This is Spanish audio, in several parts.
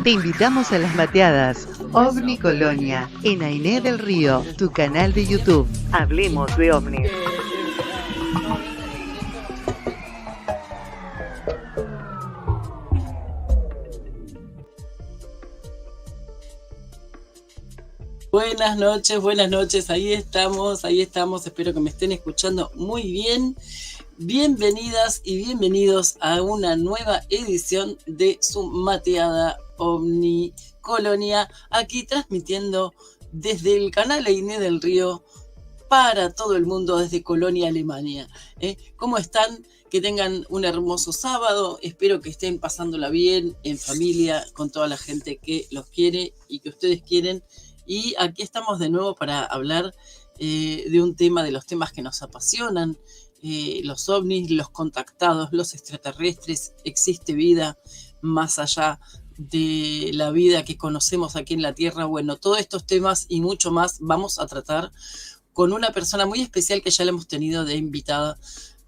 Te invitamos a las mateadas OVNI Colonia en Ainé del Río, tu canal de YouTube. Hablemos de ovnis. Buenas noches, ahí estamos, espero que me estén escuchando muy bien. Bienvenidas y bienvenidos a una nueva edición de su mateada OVNI Colonia, aquí transmitiendo desde el canal Ainé del Río para todo el mundo desde Colonia, Alemania. ¿Cómo están? Que tengan un hermoso sábado, espero que estén pasándola bien, en familia, con toda la gente que los quiere y que ustedes quieren. Y aquí estamos de nuevo para hablar de un tema, de los temas que nos apasionan, los ovnis, los contactados, los extraterrestres, existe vida más allá de la vida que conocemos aquí en la Tierra. Bueno, todos estos temas y mucho más vamos a tratar con una persona muy especial que ya la hemos tenido de invitada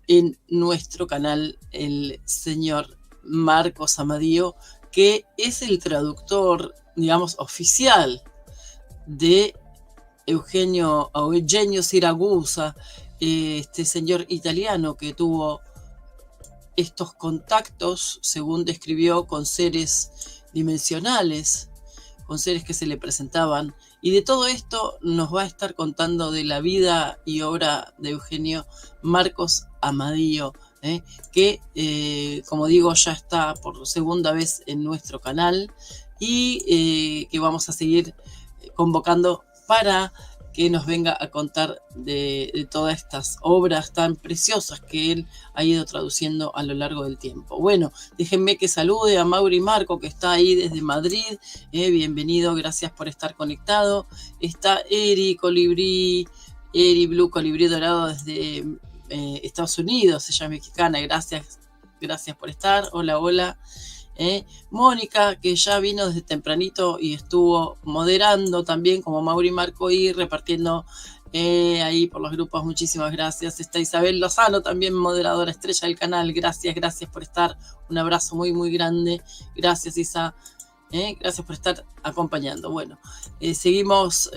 en nuestro canal, el señor Marcos Amadío, que es el traductor, digamos, oficial de Eugenio Siragusa, este señor italiano que tuvo estos contactos, según describió, con seres dimensionales, con seres que se le presentaban. Y de todo esto nos va a estar contando de la vida y obra de Eugenio Marcos Amadío, que, como digo, ya está por segunda vez en nuestro canal y que vamos a seguir convocando para que nos venga a contar de todas estas obras tan preciosas que él ha ido traduciendo a lo largo del tiempo. Bueno, déjenme que salude a Mauri Marco, que está ahí desde Madrid. Bienvenido, gracias por estar conectado. Está Eri Blue Colibrí Dorado desde Estados Unidos, ella es mexicana, gracias por estar. Hola. Mónica, que ya vino desde tempranito y estuvo moderando también como Mauri Marco y repartiendo ahí por los grupos, muchísimas gracias. Está Isabel Lozano, también moderadora estrella del canal, gracias por estar, un abrazo muy grande, gracias Isa, gracias por estar acompañando. Bueno, seguimos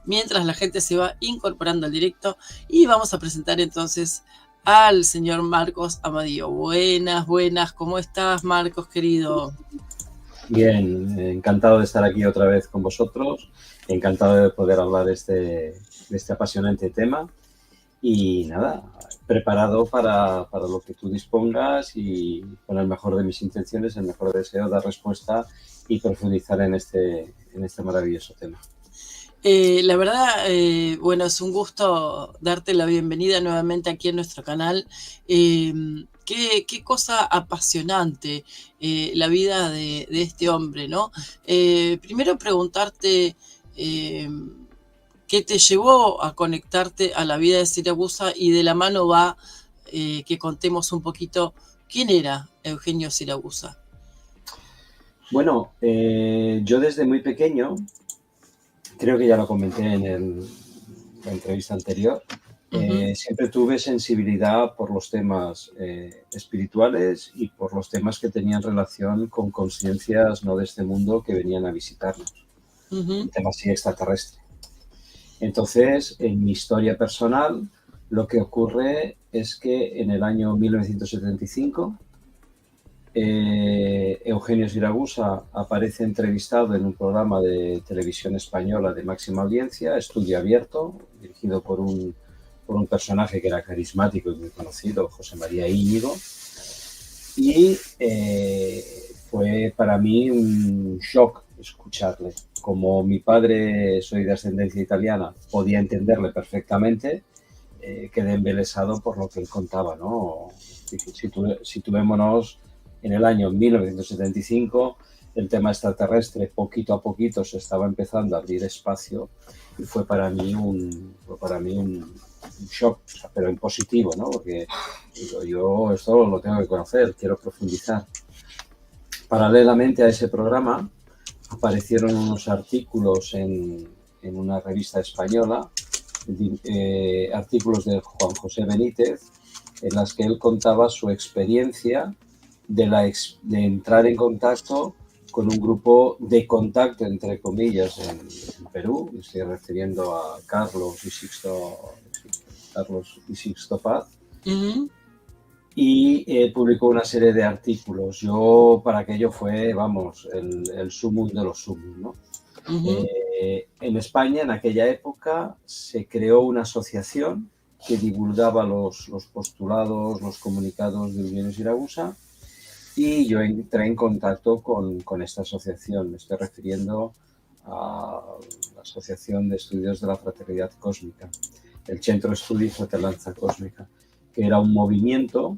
mientras la gente se va incorporando al directo y vamos a presentar entonces al señor Marcos Amadío. Buenas, ¿cómo estás, Marcos, querido? Bien, encantado de estar aquí otra vez con vosotros, encantado de poder hablar de este apasionante tema y nada, preparado para lo que tú dispongas y con el mejor de mis intenciones, el mejor deseo, dar respuesta y profundizar en este maravilloso tema. La verdad, bueno, es un gusto darte la bienvenida nuevamente aquí en nuestro canal. Qué cosa apasionante la vida de este hombre, ¿no? Primero preguntarte qué te llevó a conectarte a la vida de Siragusa y de la mano va que contemos un poquito quién era Eugenio Siragusa. Bueno, yo desde muy pequeño, creo que ya lo comenté en la entrevista anterior, siempre tuve sensibilidad por los temas espirituales y por los temas que tenían relación con conciencias no de este mundo que venían a visitarnos, un tema así extraterrestre. Entonces, en mi historia personal, lo que ocurre es que en el año 1975, Eugenio Siragusa aparece entrevistado en un programa de televisión española de máxima audiencia, Estudio Abierto, dirigido por un personaje que era carismático y muy conocido, José María Íñigo, y fue para mí un shock escucharle. Como mi padre, soy de ascendencia italiana, podía entenderle perfectamente, quedé embelesado por lo que él contaba, ¿no? Situémonos en el año 1975, el tema extraterrestre poquito a poquito se estaba empezando a abrir espacio y fue para mí un shock, pero en positivo, ¿no? Porque digo, yo esto lo tengo que conocer, quiero profundizar. Paralelamente a ese programa aparecieron unos artículos en una revista española, artículos de Juan José Benítez, en las que él contaba su experiencia de entrar en contacto con un grupo de contacto, entre comillas, en Perú. Me estoy refiriendo a Carlos y Sixto Paz. Ujú. Y publicó una serie de artículos. Yo, para aquello fue, vamos, el sumum de los sumum, ¿no? Ujú. En España, en aquella época, se creó una asociación que divulgaba los postulados, los comunicados de Eugenio Siragusa, y yo entré en contacto con esta asociación. Me estoy refiriendo a la Asociación de Estudios de la Fraternidad Cósmica, el Centro Studi Fratellanza Cósmica, que era un movimiento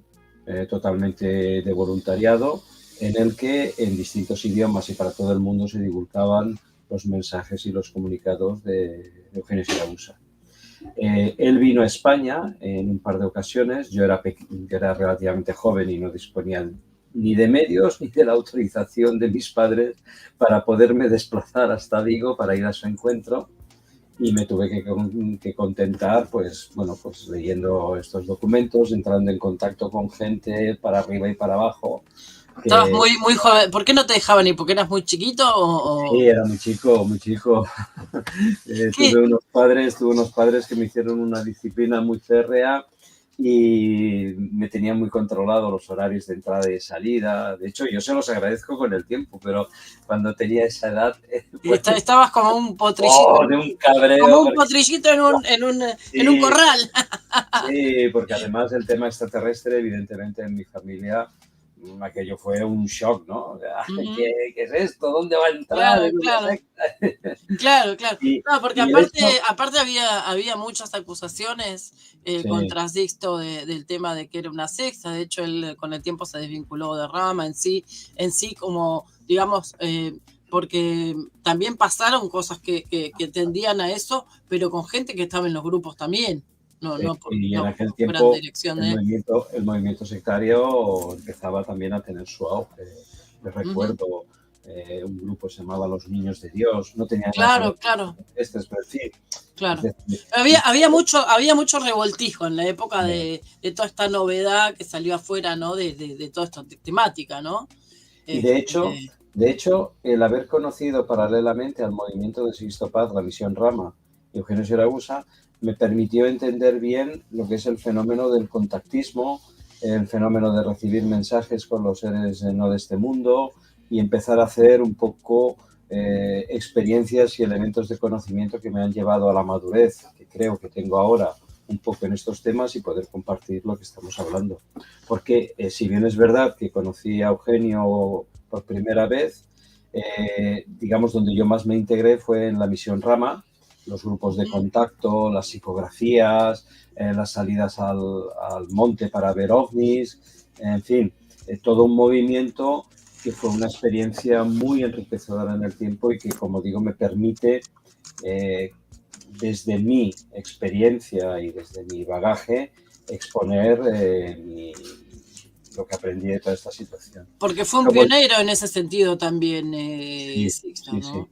totalmente de voluntariado en el que en distintos idiomas y para todo el mundo se divulgaban los mensajes y los comunicados de Eugenio Siragusa. Él vino a España en un par de ocasiones. Yo era relativamente joven y no disponía ni de medios ni de la autorización de mis padres para poderme desplazar hasta Vigo para ir a su encuentro, y me tuve que contentar, pues leyendo estos documentos, entrando en contacto con gente para arriba y para abajo. Estabas muy joven. ¿Por qué no te dejaban ir? ¿Porque eras muy chiquito o...? Sí, era muy chico, muy chico. Tuve unos padres que me hicieron una disciplina muy férrea y me tenían muy controlado los horarios de entrada y de salida. De hecho, yo se los agradezco con el tiempo, pero cuando tenía esa edad... Estabas como un potrillito. De un cabreo. Como un potrillito en un corral. Sí, porque además el tema extraterrestre, evidentemente en mi familia, aquello fue un shock, ¿no? ¿Qué es esto? ¿Dónde va a entrar? Claro. No, porque aparte había muchas acusaciones Sí. contra Sixto del tema de que era una secta. De hecho, él con el tiempo se desvinculó de Rama en sí como, digamos, porque también pasaron cosas que tendían a eso, pero con gente que estaba en los grupos también. Y en aquel tiempo el movimiento sectario empezaba también a tener su auge. Me recuerdo, un grupo se llamaba Los Niños de Dios. No tenía claro. pero en fin. Claro. Había mucho revoltijo en la época de toda esta novedad que salió afuera, ¿no? De toda esta temática, ¿no? Y de hecho, el haber conocido paralelamente al movimiento de Sixto Paz, la Misión Rama y Eugenio Siragusa, me permitió entender bien lo que es el fenómeno del contactismo, el fenómeno de recibir mensajes con los seres no de este mundo, y empezar a hacer un poco experiencias y elementos de conocimiento que me han llevado a la madurez que creo que tengo ahora un poco en estos temas y poder compartir lo que estamos hablando. Porque si bien es verdad que conocí a Eugenio por primera vez, digamos, donde yo más me integré fue en la Misión Rama, los grupos de contacto, las psicografías, las salidas al monte para ver ovnis, en fin, todo un movimiento que fue una experiencia muy enriquecedora en el tiempo y que, como digo, me permite, desde mi experiencia y desde mi bagaje, exponer lo que aprendí de toda esta situación. Porque fue un pionero en ese sentido también, Sixto, ¿no? Sí.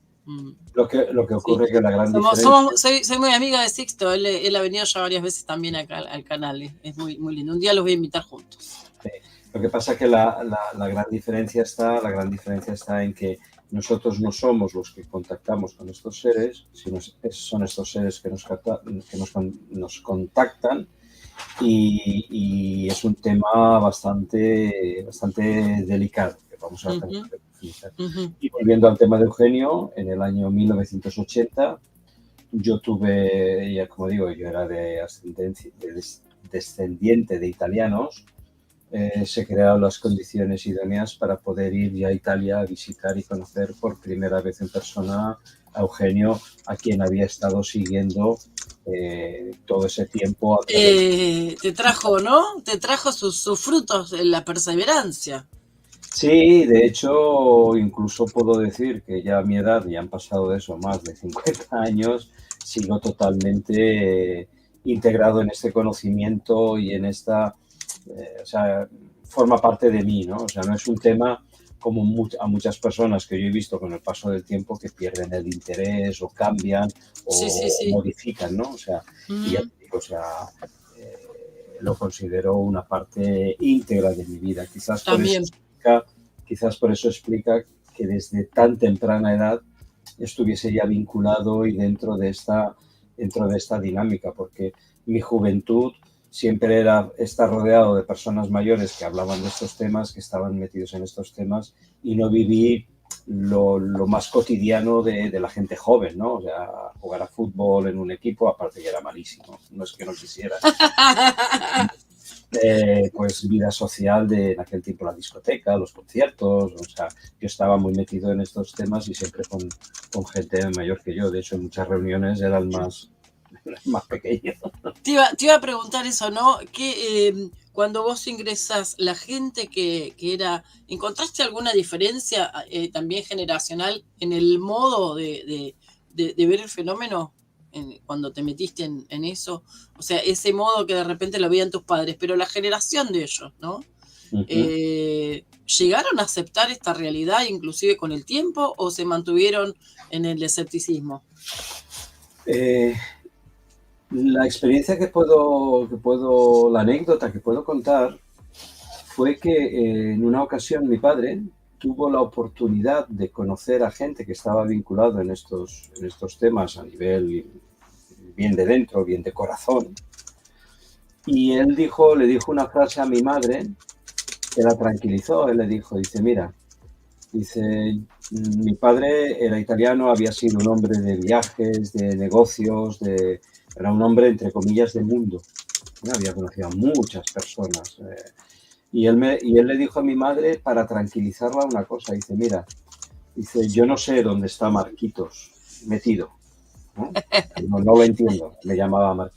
Lo que ocurre es que la gran diferencia... Soy muy amiga de Sixto, él ha venido ya varias veces también acá al canal, es muy, muy lindo. Un día los voy a invitar juntos. Sí. Lo que pasa es que la gran diferencia está en que nosotros no somos los que contactamos con estos seres, sino son estos seres que nos contactan, y es un tema bastante delicado que vamos a tener que profundizar. Y volviendo al tema de Eugenio, en el año 1980 yo tuve, ya como digo, yo era descendiente de italianos. Se crearon las condiciones idóneas para poder ir ya a Italia a visitar y conocer por primera vez en persona a Eugenio, a quien había estado siguiendo todo ese tiempo. Te trajo, ¿no? Te trajo sus frutos en la perseverancia. Sí, de hecho, incluso puedo decir que ya a mi edad, ya han pasado de eso más de 50 años, sigo totalmente integrado en este conocimiento y en esta... o sea, forma parte de mí, ¿no? O sea, no es un tema como a muchas personas que yo he visto con el paso del tiempo que pierden el interés o cambian o modifican, ¿no? O sea, y ya te digo, o sea, lo considero una parte íntegra de mi vida. Quizás también. quizás por eso explica que desde tan temprana edad estuviese ya vinculado y dentro de esta dinámica, porque mi juventud siempre era estar rodeado de personas mayores que hablaban de estos temas, que estaban metidos en estos temas, y no viví lo más cotidiano de la gente joven, ¿no? O sea, jugar a fútbol en un equipo, aparte que era malísimo, no es que no quisiera. Pues vida social en aquel tiempo, la discoteca, los conciertos, o sea, yo estaba muy metido en estos temas y siempre con gente mayor que yo. De hecho, en muchas reuniones era el más pequeño. Te iba a preguntar eso, ¿no? Que cuando vos ingresás, la gente que era, ¿encontraste alguna diferencia también generacional en el modo de ver el fenómeno cuando te metiste en eso? O sea, ese modo que de repente lo veían tus padres, pero la generación de ellos, ¿no? ¿Llegaron a aceptar esta realidad inclusive con el tiempo o se mantuvieron en el escepticismo? La experiencia la anécdota que puedo contar fue que en una ocasión mi padre tuvo la oportunidad de conocer a gente que estaba vinculado en estos temas a nivel bien de dentro, bien de corazón. Y él le dijo una frase a mi madre que la tranquilizó. Él le dijo, mira, mi padre era italiano, había sido un hombre de viajes, de negocios, era un hombre, entre comillas, de mundo. Había conocido a muchas personas. Y él le dijo a mi madre, para tranquilizarla, una cosa. Mira, yo no sé dónde está Marquitos metido. No lo entiendo. Me llamaban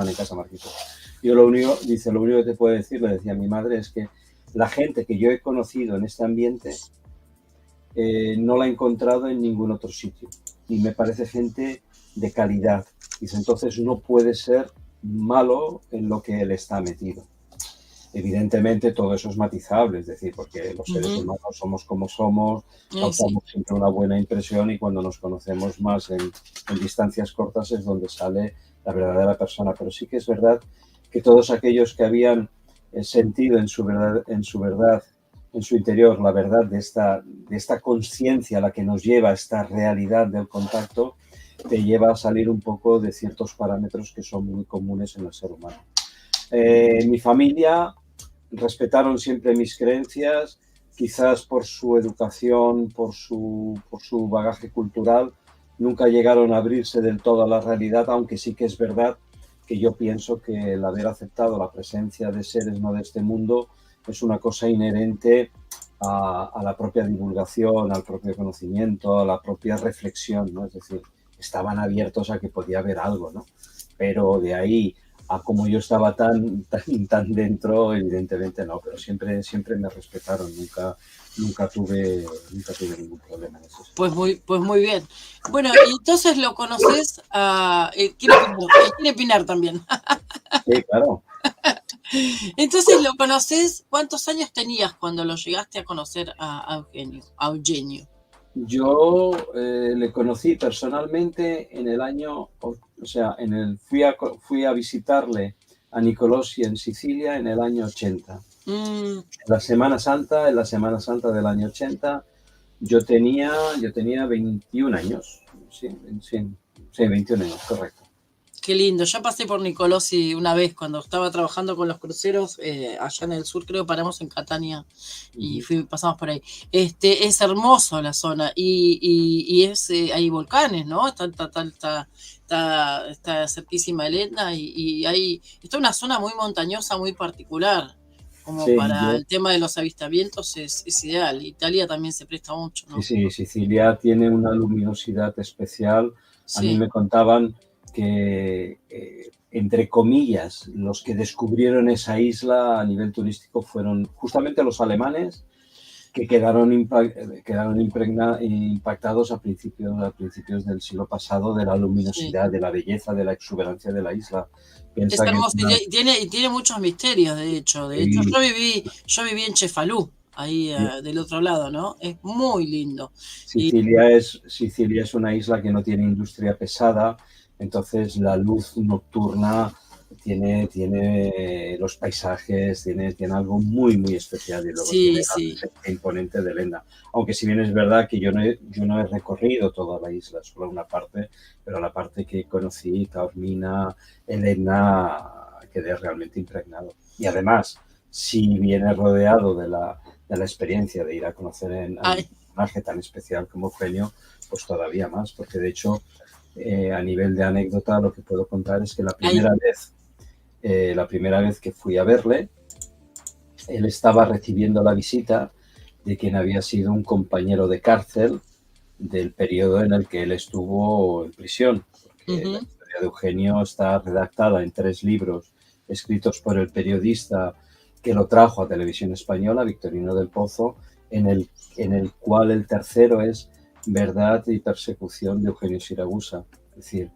en casa Marquitos. Yo lo único que te puedo decir, le decía a mi madre, es que la gente que yo he conocido en este ambiente no la he encontrado en ningún otro sitio. Y me parece gente de calidad. Entonces no puede ser malo en lo que él está metido. Evidentemente todo eso es matizable, es decir, porque los seres humanos somos como somos, causamos siempre una buena impresión y cuando nos conocemos más en distancias cortas es donde sale la verdadera persona. Pero sí que es verdad que todos aquellos que habían sentido en su interior la verdad de esta conciencia a la que nos lleva esta realidad del contacto, te lleva a salir un poco de ciertos parámetros que son muy comunes en el ser humano. Mi familia respetaron siempre mis creencias, quizás por su educación, por su bagaje cultural, nunca llegaron a abrirse del todo a la realidad, aunque sí que es verdad que yo pienso que el haber aceptado la presencia de seres no de este mundo es una cosa inherente a la propia divulgación, al propio conocimiento, a la propia reflexión, ¿no? Es decir, estaban abiertos a que podía haber algo, ¿no? Pero de ahí a como yo estaba tan dentro, evidentemente no, pero siempre me respetaron, nunca tuve ningún problema en eso. Pues muy bien. Bueno, y entonces lo conoces a... quiere opinar también. Sí, claro. Entonces lo conoces, ¿cuántos años tenías cuando lo llegaste a conocer a Eugenio? Yo le conocí personalmente en el año, fui a visitarle a Nicolosi en Sicilia en el año 80. En la Semana Santa del año 80, yo tenía 21 años. Sí, 21 años, correcto. Qué lindo. Yo pasé por Nicolosi una vez cuando estaba trabajando con los cruceros allá en el sur, creo, paramos en Catania y pasamos por ahí. Es hermoso la zona y hay volcanes, ¿no? Está cerquísima el Etna y está una zona muy montañosa, muy particular. Como para el tema de los avistamientos es ideal. Italia también se presta mucho, ¿no? Sí, Sicilia tiene una luminosidad especial. A mí me contaban que, entre comillas, los que descubrieron esa isla a nivel turístico fueron justamente los alemanes, que quedaron impactados a principios del siglo pasado de la luminosidad, de la belleza, de la exuberancia de la isla. Es hermoso, tiene muchos misterios, de hecho. Yo viví en Cefalú, ahí del otro lado, ¿no? Es muy lindo. Sicilia es una isla que no tiene industria pesada, entonces la luz nocturna tiene los paisajes, tiene algo muy, muy especial y luego Sí, tiene la sí. presencia imponente de Elena. Aunque si bien es verdad que yo no he recorrido toda la isla, solo una parte, pero la parte que conocí, Taormina, Elena, quedé realmente impregnado. Y además, si vienes rodeado de la experiencia de ir a conocer a un Ay, personaje tan especial como Eugenio, pues todavía más, porque de hecho, a nivel de anécdota, lo que puedo contar es que ay, la primera vez que fui a verle, él estaba recibiendo la visita de quien había sido un compañero de cárcel del periodo en el que él estuvo en prisión, porque la ujú, historia de Eugenio está redactada en 3 libros escritos por el periodista que lo trajo a Televisión Española, Victorino del Pozo, en el cual el tercero es Verdad y persecución de Eugenio Siragusa. Es decir,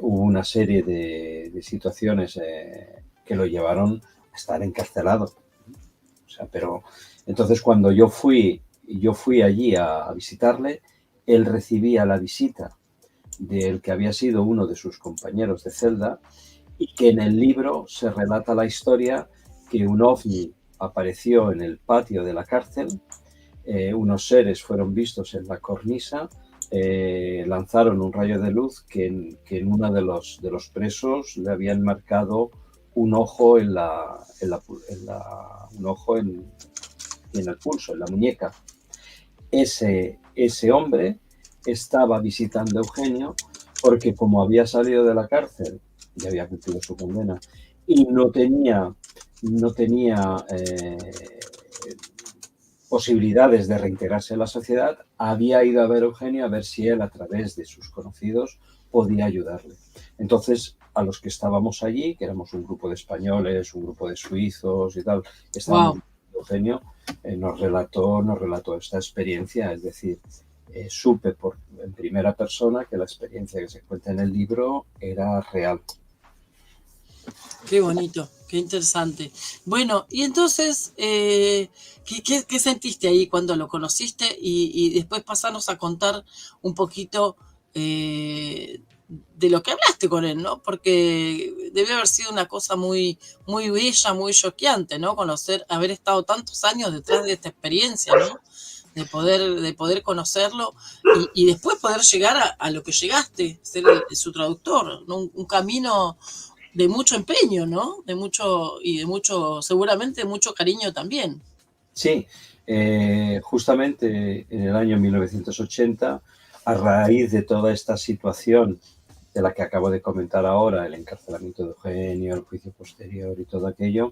hubo una serie de situaciones que lo llevaron a estar encarcelado. O sea, pero entonces cuando yo fui allí a visitarle, él recibía la visita del que había sido uno de sus compañeros de celda y que en el libro se relata la historia que un ovni apareció en el patio de la cárcel, unos seres fueron vistos en la cornisa, lanzaron un rayo de luz que en uno de los presos le habían marcado un ojo un ojo en el pulso, en la muñeca. Ese hombre estaba visitando a Eugenio porque como había salido de la cárcel y había cumplido su condena y no tenía posibilidades de reintegrarse en la sociedad, había ido a ver a Eugenio a ver si él, a través de sus conocidos, podía ayudarle. Entonces, a los que estábamos allí, que éramos un grupo de españoles, un grupo de suizos y tal, que estábamos wow. Eugenio, nos relató esta experiencia, es decir, supe en primera persona que la experiencia que se cuenta en el libro era real. Qué bonito, qué interesante. Bueno, y entonces, ¿qué sentiste ahí cuando lo conociste? Y después pasarnos a contar un poquito de lo que hablaste con él, ¿no? Porque debe haber sido una cosa muy, muy bella, muy choqueante, ¿no? Conocer, haber estado tantos años detrás de esta experiencia, ¿no? De poder conocerlo y después poder llegar a lo que llegaste, ser su traductor, ¿no? Un camino de mucho empeño, ¿no? De mucho, seguramente de mucho cariño también. Sí, justamente en el año 1980, a raíz de toda esta situación de la que acabo de comentar ahora, el encarcelamiento de Eugenio, el juicio posterior y todo aquello,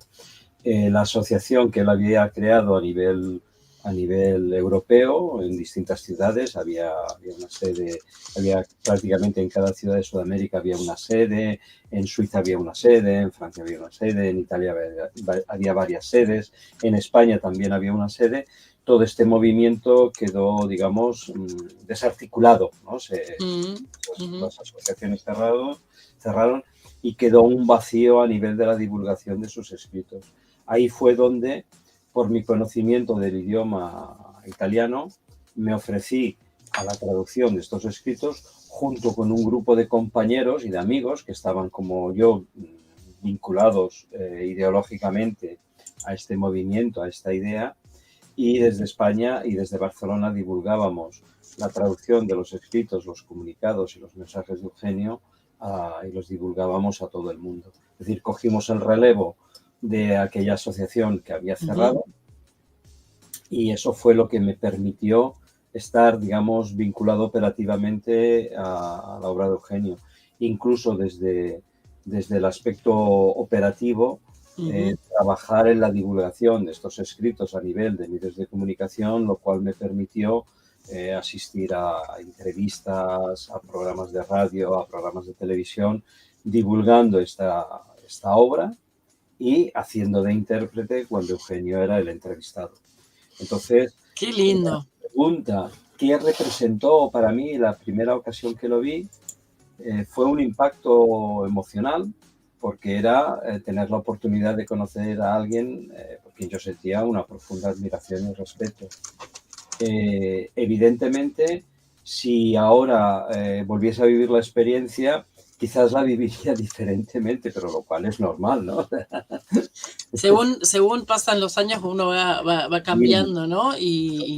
la asociación que él había creado a nivel europeo, en distintas ciudades, había una sede, había prácticamente en cada ciudad de Sudamérica había una sede, en Suiza había una sede, en Francia había una sede, en Italia había varias sedes, en España también había una sede. Todo este movimiento quedó, digamos, desarticulado, ¿no? Mm, ujú. Las asociaciones cerraron y quedó un vacío a nivel de la divulgación de sus escritos. Ahí fue donde, por mi conocimiento del idioma italiano, me ofrecí a la traducción de estos escritos junto con un grupo de compañeros y de amigos que estaban como yo vinculados ideológicamente a este movimiento, a esta idea, y desde España y desde Barcelona divulgábamos la traducción de los escritos, los comunicados y los mensajes de Eugenio y los divulgábamos a todo el mundo. Es decir, cogimos el relevo de aquella asociación que había Ujú. cerrado y eso fue lo que me permitió estar, digamos, vinculado operativamente a la obra de Eugenio. Incluso desde el aspecto operativo, Ujú. trabajar en la divulgación de estos escritos a nivel de medios de comunicación, lo cual me permitió asistir a entrevistas, a programas de radio, a programas de televisión, divulgando esta obra y haciendo de intérprete cuando Eugenio era el entrevistado. Entonces, Qué la lindo. pregunta, ¿qué representó para mí la primera ocasión que lo vi? Fue un impacto emocional porque era tener la oportunidad de conocer a alguien por quien yo sentía una profunda admiración y respeto. Evidentemente, si ahora volviese a vivir la experiencia, quizás la viviría diferentemente, pero lo cual es normal, ¿no? Según pasan los años uno va cambiando, ¿no? Y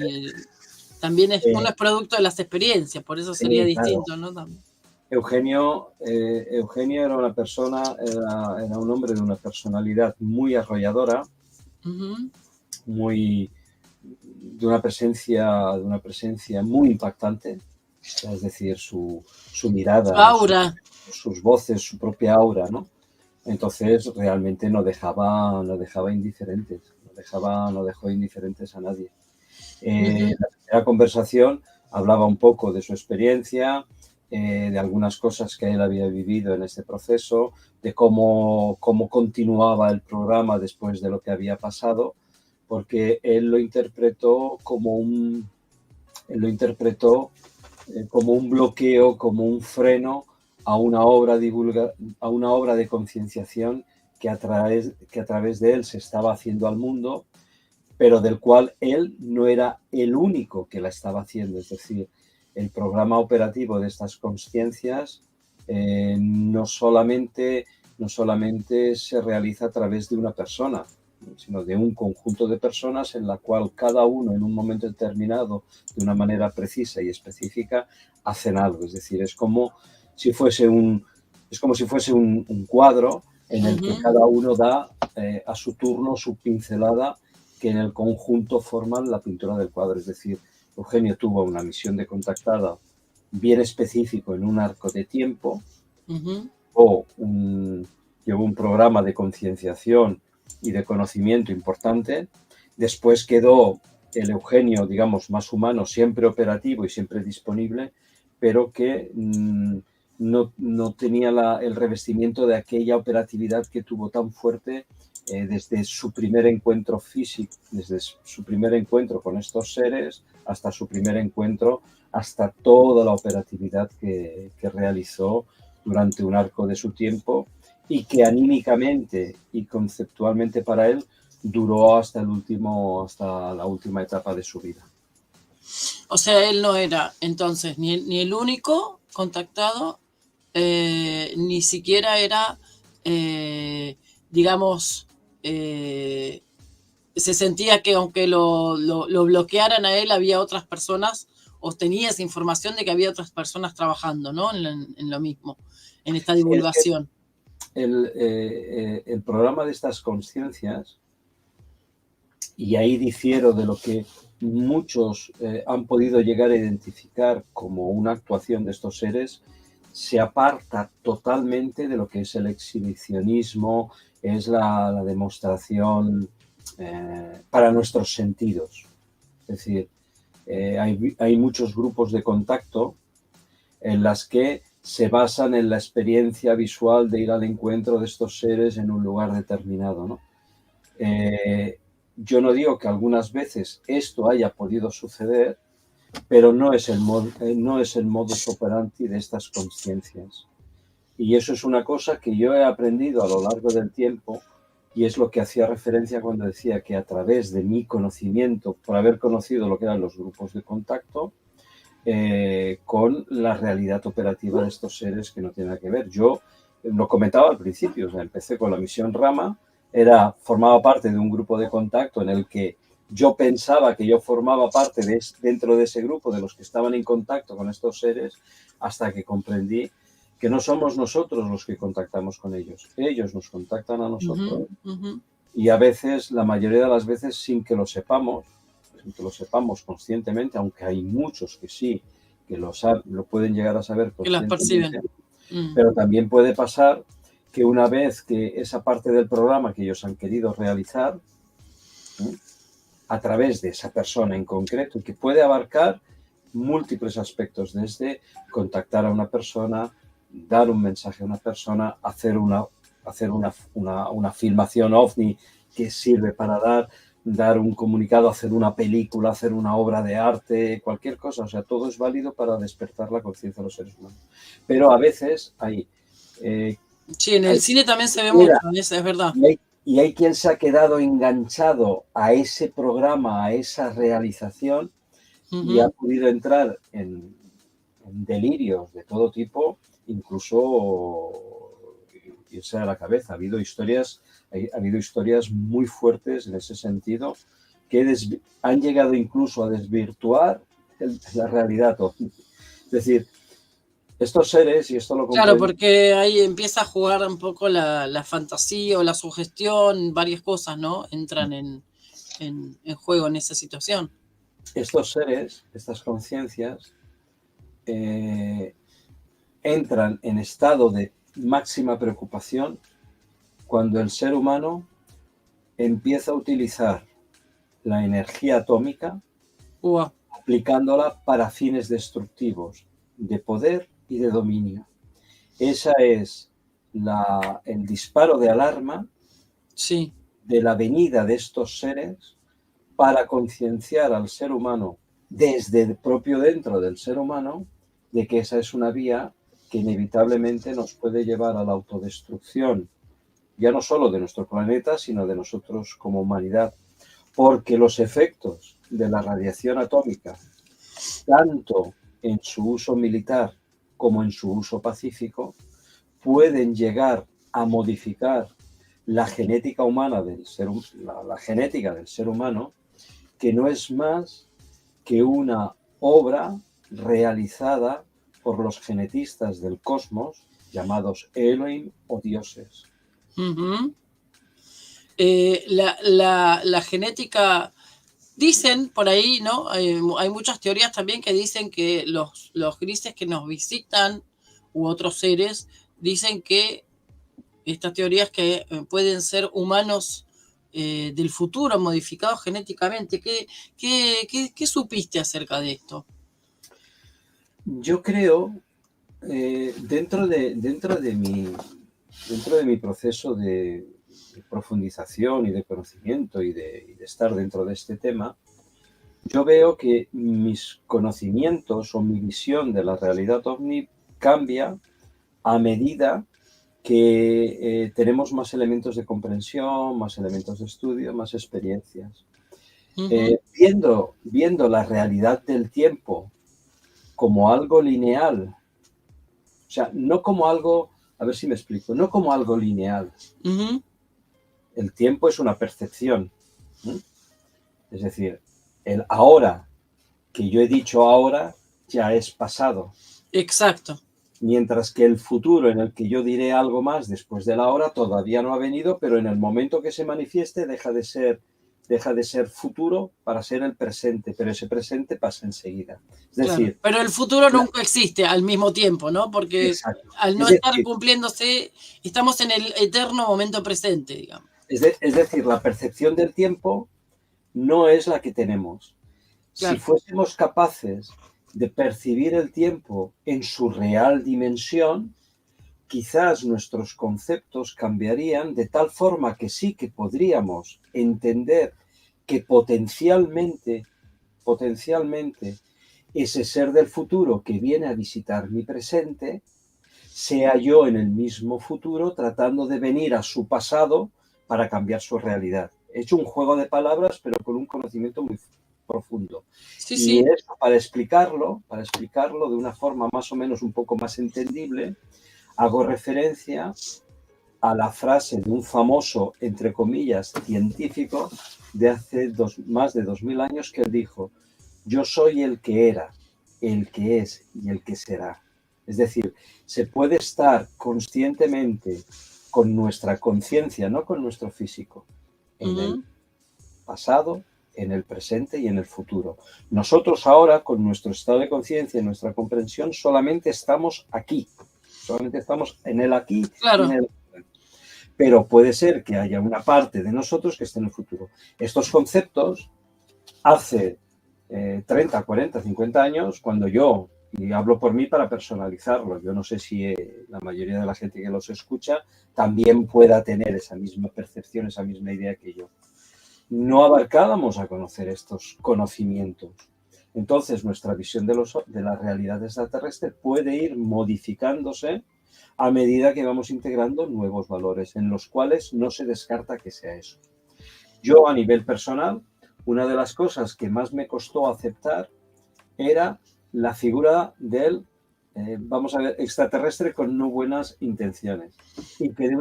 también uno es producto de las experiencias, por eso sería distinto, claro. ¿no? También. Eugenio era una persona, era un hombre de una personalidad muy arrolladora, de una presencia muy impactante, es decir, su mirada, Su aura. sus voces, su propia aura, ¿no? Entonces realmente no dejaba indiferentes, no dejó indiferentes a nadie. La primera conversación hablaba un poco de su experiencia, de algunas cosas que él había vivido en este proceso, de cómo continuaba el programa después de lo que había pasado, porque él lo interpretó como un bloqueo, como un freno a una obra de concienciación que a través de él se estaba haciendo al mundo, pero del cual él no era el único que la estaba haciendo. Es decir, el programa operativo de estas conciencias no solamente se realiza a través de una persona, sino de un conjunto de personas en la cual cada uno en un momento determinado, de una manera precisa y específica, hacen algo. Es decir, es como si fuese un cuadro en el que cada uno da a su turno su pincelada, que en el conjunto forman la pintura del cuadro. Es decir, Eugenio tuvo una misión de contactada bien específico en un arco de tiempo, o llevó un programa de concienciación y de conocimiento importante. Después quedó el Eugenio, digamos, más humano, siempre operativo y siempre disponible, pero que no tenía el revestimiento de aquella operatividad que tuvo tan fuerte desde su primer encuentro físico, desde su primer encuentro con estos seres, hasta su primer encuentro, hasta toda la operatividad que realizó durante un arco de su tiempo, y que anímicamente y conceptualmente para él duró hasta la última etapa de su vida. O sea, él no era entonces ni el único contactado, ni siquiera era, digamos, se sentía que aunque lo bloquearan a él, había otras personas, o tenía esa información de que había otras personas trabajando, ¿no? En lo mismo, en esta divulgación. El programa de estas conciencias, y ahí difiero de lo que muchos han podido llegar a identificar como una actuación de estos seres, se aparta totalmente de lo que es el exhibicionismo, es la demostración para nuestros sentidos. Es decir, hay muchos grupos de contacto en las que se basan en la experiencia visual de ir al encuentro de estos seres en un lugar determinado, ¿no? Yo no digo que algunas veces esto haya podido suceder, pero no es el modus operandi de estas conciencias. Y eso es una cosa que yo he aprendido a lo largo del tiempo, y es lo que hacía referencia cuando decía que a través de mi conocimiento, por haber conocido lo que eran los grupos de contacto, con la realidad operativa de estos seres que no tienen nada que ver. Yo lo comentaba al principio, o sea, empecé con la misión Rama, formaba parte de un grupo de contacto en el que yo pensaba que yo formaba parte dentro de ese grupo de los que estaban en contacto con estos seres, hasta que comprendí que no somos nosotros los que contactamos con ellos. Ellos nos contactan a nosotros, y a veces, la mayoría de las veces, sin que lo sepamos conscientemente, aunque hay muchos que sí, que lo pueden llegar a saber conscientemente, pero también puede pasar que una vez que esa parte del programa que ellos han querido realizar, a través de esa persona en concreto, que puede abarcar múltiples aspectos, desde contactar a una persona, dar un mensaje a una persona, hacer una filmación OVNI que sirve para dar un comunicado, hacer una película, hacer una obra de arte, cualquier cosa. O sea, todo es válido para despertar la conciencia de los seres humanos. Pero a veces hay... sí, en el cine también se ve mucho, es verdad. Y hay quien se ha quedado enganchado a ese programa, a esa realización, y ha podido entrar en delirios de todo tipo, incluso irse a la cabeza. Ha habido historias muy fuertes en ese sentido que han llegado incluso a desvirtuar la realidad. Es decir, estos seres, y esto lo comprendo. Claro, porque ahí empieza a jugar un poco la fantasía o la sugestión, varias cosas, ¿no? Entran en juego en esa situación. Estos seres, estas conciencias, entran en estado de máxima preocupación cuando el ser humano empieza a utilizar la energía atómica, aplicándola para fines destructivos, de poder y de dominio. Esa es el disparo de alarma sí, de la venida de estos seres para concienciar al ser humano, desde el propio dentro del ser humano, de que esa es una vía que inevitablemente nos puede llevar a la autodestrucción, ya no solo de nuestro planeta, sino de nosotros como humanidad, porque los efectos de la radiación atómica, tanto en su uso militar como en su uso pacífico, pueden llegar a modificar la genética humana la genética del ser humano, que no es más que una obra realizada por los genetistas del cosmos, llamados Elohim o dioses. Uh-huh. La genética, dicen por ahí, ¿no? Hay muchas teorías también que dicen que los grises que nos visitan u otros seres, dicen que estas teorías que pueden ser humanos del futuro, modificados genéticamente. ¿Qué supiste acerca de esto? Yo creo, dentro de mi proceso de profundización y de conocimiento y de estar dentro de este tema, yo veo que mis conocimientos o mi visión de la realidad ovni cambia a medida que tenemos más elementos de comprensión, más elementos de estudio, más experiencias. Uh-huh. Viendo la realidad del tiempo como algo lineal, o sea, no como algo, a ver si me explico, no como algo lineal. Uh-huh. El tiempo es una percepción. Es decir, el ahora que yo he dicho ahora ya es pasado. Exacto. Mientras que el futuro en el que yo diré algo más después de la hora todavía no ha venido, pero en el momento que se manifieste deja de ser futuro para ser el presente, pero ese presente pasa enseguida. Es decir, claro, pero el futuro nunca existe al mismo tiempo, ¿no? Porque exacto. Al no estar cumpliéndose, estamos en el eterno momento presente, digamos. Es decir, la percepción del tiempo no es la que tenemos. Claro. Si fuésemos capaces de percibir el tiempo en su real dimensión, quizás nuestros conceptos cambiarían de tal forma que sí que podríamos entender que potencialmente ese ser del futuro que viene a visitar mi presente, sea yo en el mismo futuro tratando de venir a su pasado para cambiar su realidad. He hecho un juego de palabras, pero con un conocimiento muy profundo. Sí, y sí. Eso, para explicarlo de una forma más o menos un poco más entendible, hago referencia a la frase de un famoso, entre comillas, científico de hace más de 2000 años que él dijo: yo soy el que era, el que es y el que será. Es decir, se puede estar conscientemente con nuestra conciencia, no con nuestro físico, en el pasado, en el presente y en el futuro. Nosotros ahora, con nuestro estado de conciencia y nuestra comprensión, solamente estamos aquí. Solamente estamos en el aquí, claro, y en el... Pero puede ser que haya una parte de nosotros que esté en el futuro. Estos conceptos, hace 30, 40, 50 años, cuando yo, y hablo por mí para personalizarlo, yo no sé si la mayoría de la gente que los escucha también pueda tener esa misma percepción, esa misma idea que yo. No abarcábamos a conocer estos conocimientos. Entonces, nuestra visión de la realidad extraterrestre puede ir modificándose a medida que vamos integrando nuevos valores, en los cuales no se descarta que sea eso. Yo, a nivel personal, una de las cosas que más me costó aceptar era la figura del vamos a ver, extraterrestre con no buenas intenciones. Y que de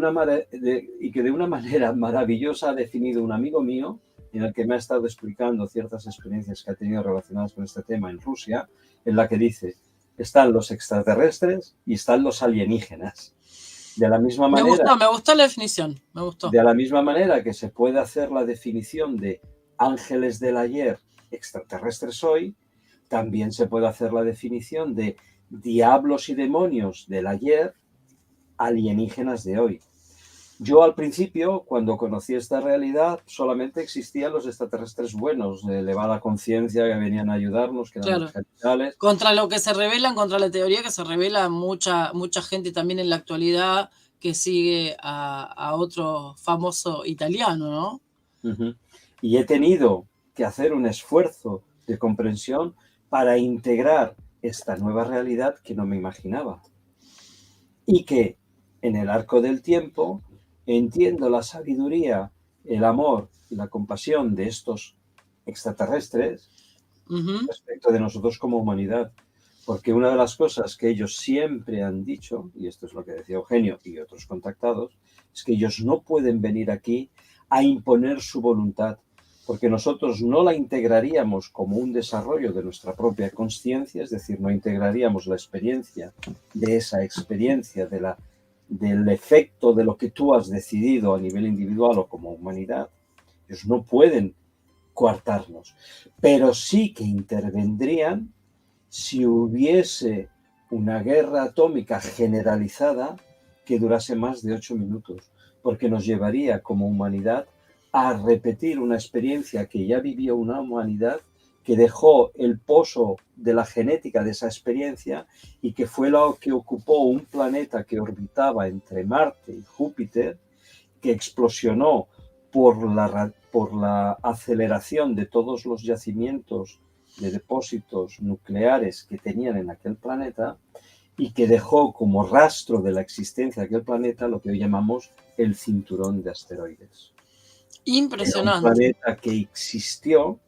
una manera maravillosa ha definido un amigo mío, en el que me ha estado explicando ciertas experiencias que ha tenido relacionadas con este tema en Rusia, en la que dice, están los extraterrestres y están los alienígenas. De la misma manera, me gustó la definición, me gustó. de la misma manera que se puede hacer la definición de ángeles del ayer, extraterrestres hoy, también se puede hacer la definición de diablos y demonios del ayer, alienígenas de hoy. Yo al principio, cuando conocí esta realidad, solamente existían los extraterrestres buenos, de elevada conciencia, que venían a ayudarnos, que eran los genitales. Contra lo que se revelan, contra la teoría que se revela mucha gente también en la actualidad que sigue a otro famoso italiano, ¿no? Uh-huh. Y he tenido que hacer un esfuerzo de comprensión para integrar esta nueva realidad que no me imaginaba. Y que en el arco del tiempo entiendo la sabiduría, el amor y la compasión de estos extraterrestres respecto de nosotros como humanidad. Porque una de las cosas que ellos siempre han dicho, y esto es lo que decía Eugenio y otros contactados, es que ellos no pueden venir aquí a imponer su voluntad, porque nosotros no la integraríamos como un desarrollo de nuestra propia consciencia, es decir, no integraríamos la experiencia de esa experiencia, del efecto de lo que tú has decidido a nivel individual o como humanidad. Ellos no pueden coartarnos, pero sí que intervendrían si hubiese una guerra atómica generalizada que durase más de 8 minutos, porque nos llevaría como humanidad a repetir una experiencia que ya vivió una humanidad, que dejó el pozo de la genética de esa experiencia y que fue lo que ocupó un planeta que orbitaba entre Marte y Júpiter, que explosionó por la aceleración de todos los yacimientos de depósitos nucleares que tenían en aquel planeta y que dejó como rastro de la existencia de aquel planeta lo que hoy llamamos el cinturón de asteroides. Impresionante. Era un planeta que existió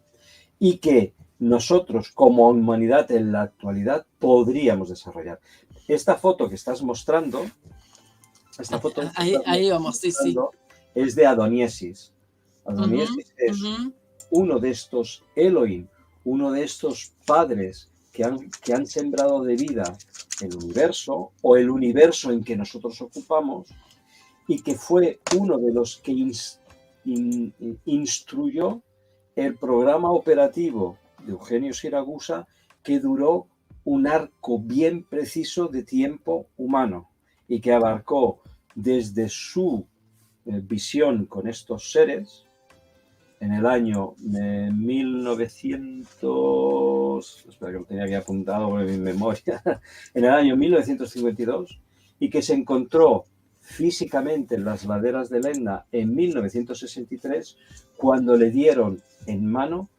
y que nosotros como humanidad en la actualidad podríamos desarrollar. Esta foto que estás mostrando, ahí vamos, sí. Es de Adoniesis. Adoniesis es uno de estos Elohim, uno de estos padres que han sembrado de vida el universo o el universo en que nosotros ocupamos, y que fue uno de los que instruyó el programa operativo de Eugenio Siragusa, que duró un arco bien preciso de tiempo humano y que abarcó desde su visión con estos seres en el año 1900, espera que lo tenía aquí apuntado por mi memoria, en el año 1952, y que se encontró físicamente en las laderas del Etna en 1963, cuando le dieron en mano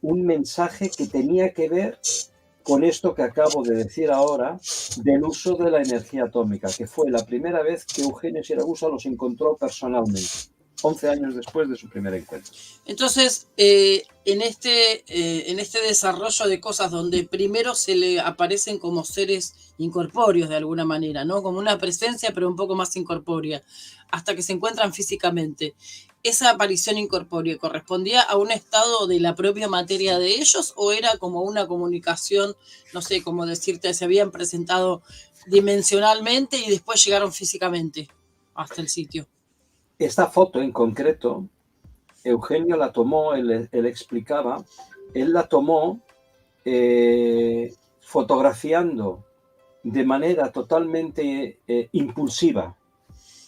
un mensaje que tenía que ver con esto que acabo de decir ahora, del uso de la energía atómica, que fue la primera vez que Eugenio Siragusa los encontró personalmente, 11 años después de su primer encuentro. Entonces, en este desarrollo de cosas donde primero se le aparecen como seres incorpóreos de alguna manera, ¿no? Como una presencia, pero un poco más incorpórea, hasta que se encuentran físicamente. ¿Esa aparición incorpórea correspondía a un estado de la propia materia de ellos o era como una comunicación, no sé cómo decirte, se habían presentado dimensionalmente y después llegaron físicamente hasta el sitio? Esta foto en concreto, Eugenio la tomó, él explicaba, él la tomó fotografiando de manera totalmente impulsiva.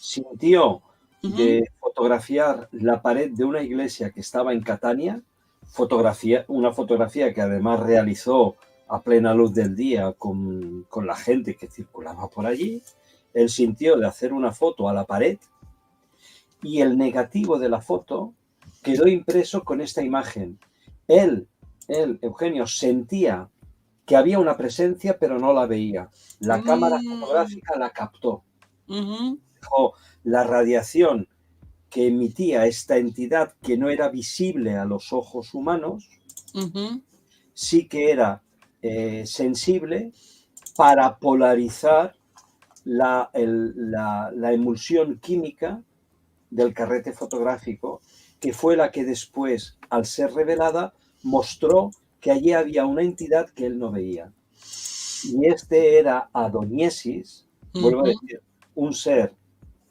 Sintió de fotografiar la pared de una iglesia que estaba en Catania, una fotografía que además realizó a plena luz del día con la gente que circulaba por allí. Él sintió de hacer una foto a la pared y el negativo de la foto quedó impreso con esta imagen. Él, Eugenio, sentía que había una presencia, pero no la veía. La cámara fotográfica la captó. Dejó la radiación que emitía esta entidad, que no era visible a los ojos humanos, sí que era sensible para polarizar la emulsión química del carrete fotográfico, que fue la que después, al ser revelada, mostró que allí había una entidad que él no veía. Y este era Adoniesis, vuelvo a decir, un ser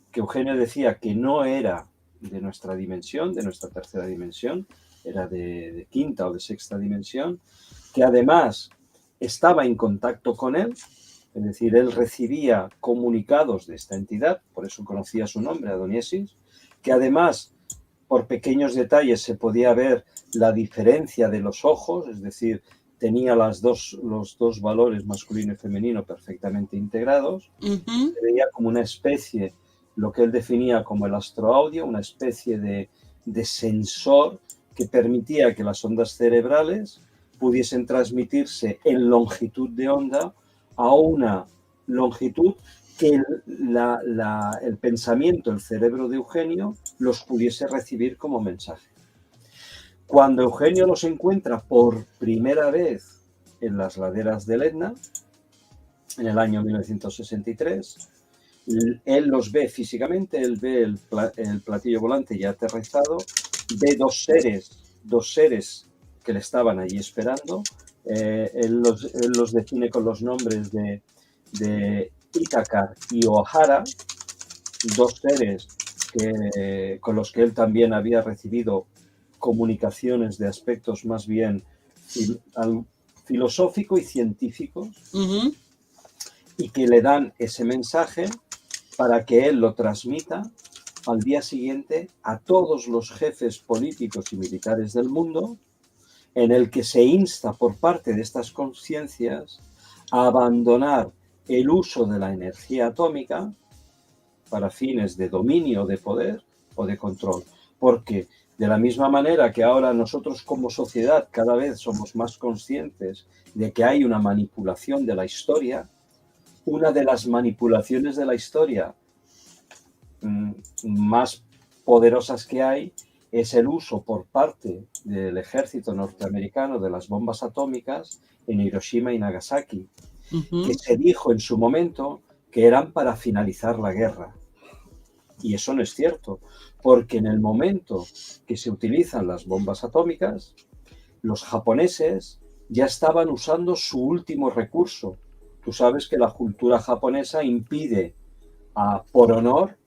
que Eugenio decía que no era de nuestra dimensión, de nuestra tercera dimensión, era de quinta o de sexta dimensión, que además estaba en contacto con él, es decir, él recibía comunicados de esta entidad, por eso conocía su nombre, Adoniesis, que además, por pequeños detalles, se podía ver la diferencia de los ojos, es decir, tenía los dos valores masculino y femenino perfectamente integrados, se veía como una especie, lo que él definía como el astroaudio, una especie de sensor que permitía que las ondas cerebrales pudiesen transmitirse en longitud de onda a una longitud que el pensamiento, el cerebro de Eugenio, los pudiese recibir como mensaje. Cuando Eugenio los encuentra por primera vez en las laderas del Etna, en el año 1963, él los ve físicamente, él ve el platillo volante ya aterrizado, ve dos seres que le estaban allí esperando. Él los define con los nombres de Ítacar y O'Hara, dos seres con los que él también había recibido comunicaciones de aspectos más bien filosóficos y científicos, y que le dan ese mensaje para que él lo transmita al día siguiente a todos los jefes políticos y militares del mundo, en el que se insta por parte de estas conciencias a abandonar el uso de la energía atómica para fines de dominio, de poder o de control. Porque de la misma manera que ahora nosotros como sociedad cada vez somos más conscientes de que hay una manipulación de la historia, una de las manipulaciones de la historia más poderosas que hay es el uso por parte del ejército norteamericano de las bombas atómicas en Hiroshima y Nagasaki, que se dijo en su momento que eran para finalizar la guerra. Y eso no es cierto, porque en el momento que se utilizan las bombas atómicas, los japoneses ya estaban usando su último recurso. Tú sabes que la cultura japonesa impide, por honor,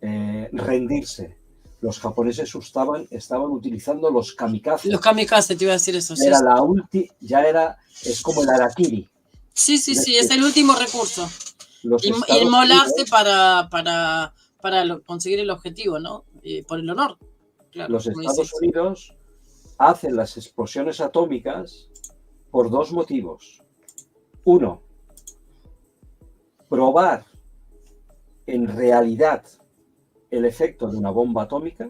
rendirse. Los japoneses estaban utilizando los kamikazes. Los kamikazes, te iba a decir eso. Era es como el harakiri. Sí, es el último recurso. Inmolarse para conseguir el objetivo, ¿no? Por el honor. Claro, los Estados Unidos hacen las explosiones atómicas por dos motivos. Uno, probar en realidad el efecto de una bomba atómica.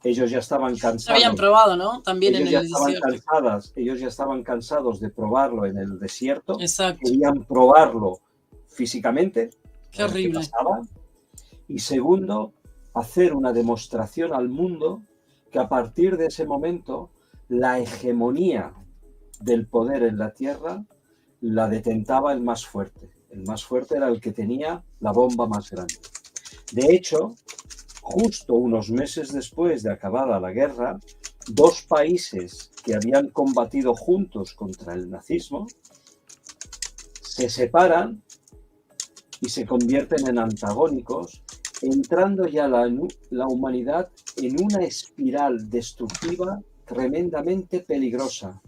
Ellos ya estaban cansados. Se habían probado, ¿no? También en el desierto. Ellos ya estaban cansados de probarlo en el desierto. Exacto. Querían probarlo físicamente. Qué horrible. Y segundo, hacer una demostración al mundo que a partir de ese momento la hegemonía del poder en la Tierra la detentaba el más fuerte. El más fuerte era el que tenía la bomba más grande. De hecho, justo unos meses después de acabada la guerra, dos países que habían combatido juntos contra el nazismo se separan y se convierten en antagónicos, entrando ya la humanidad en una espiral destructiva tremendamente peligrosa,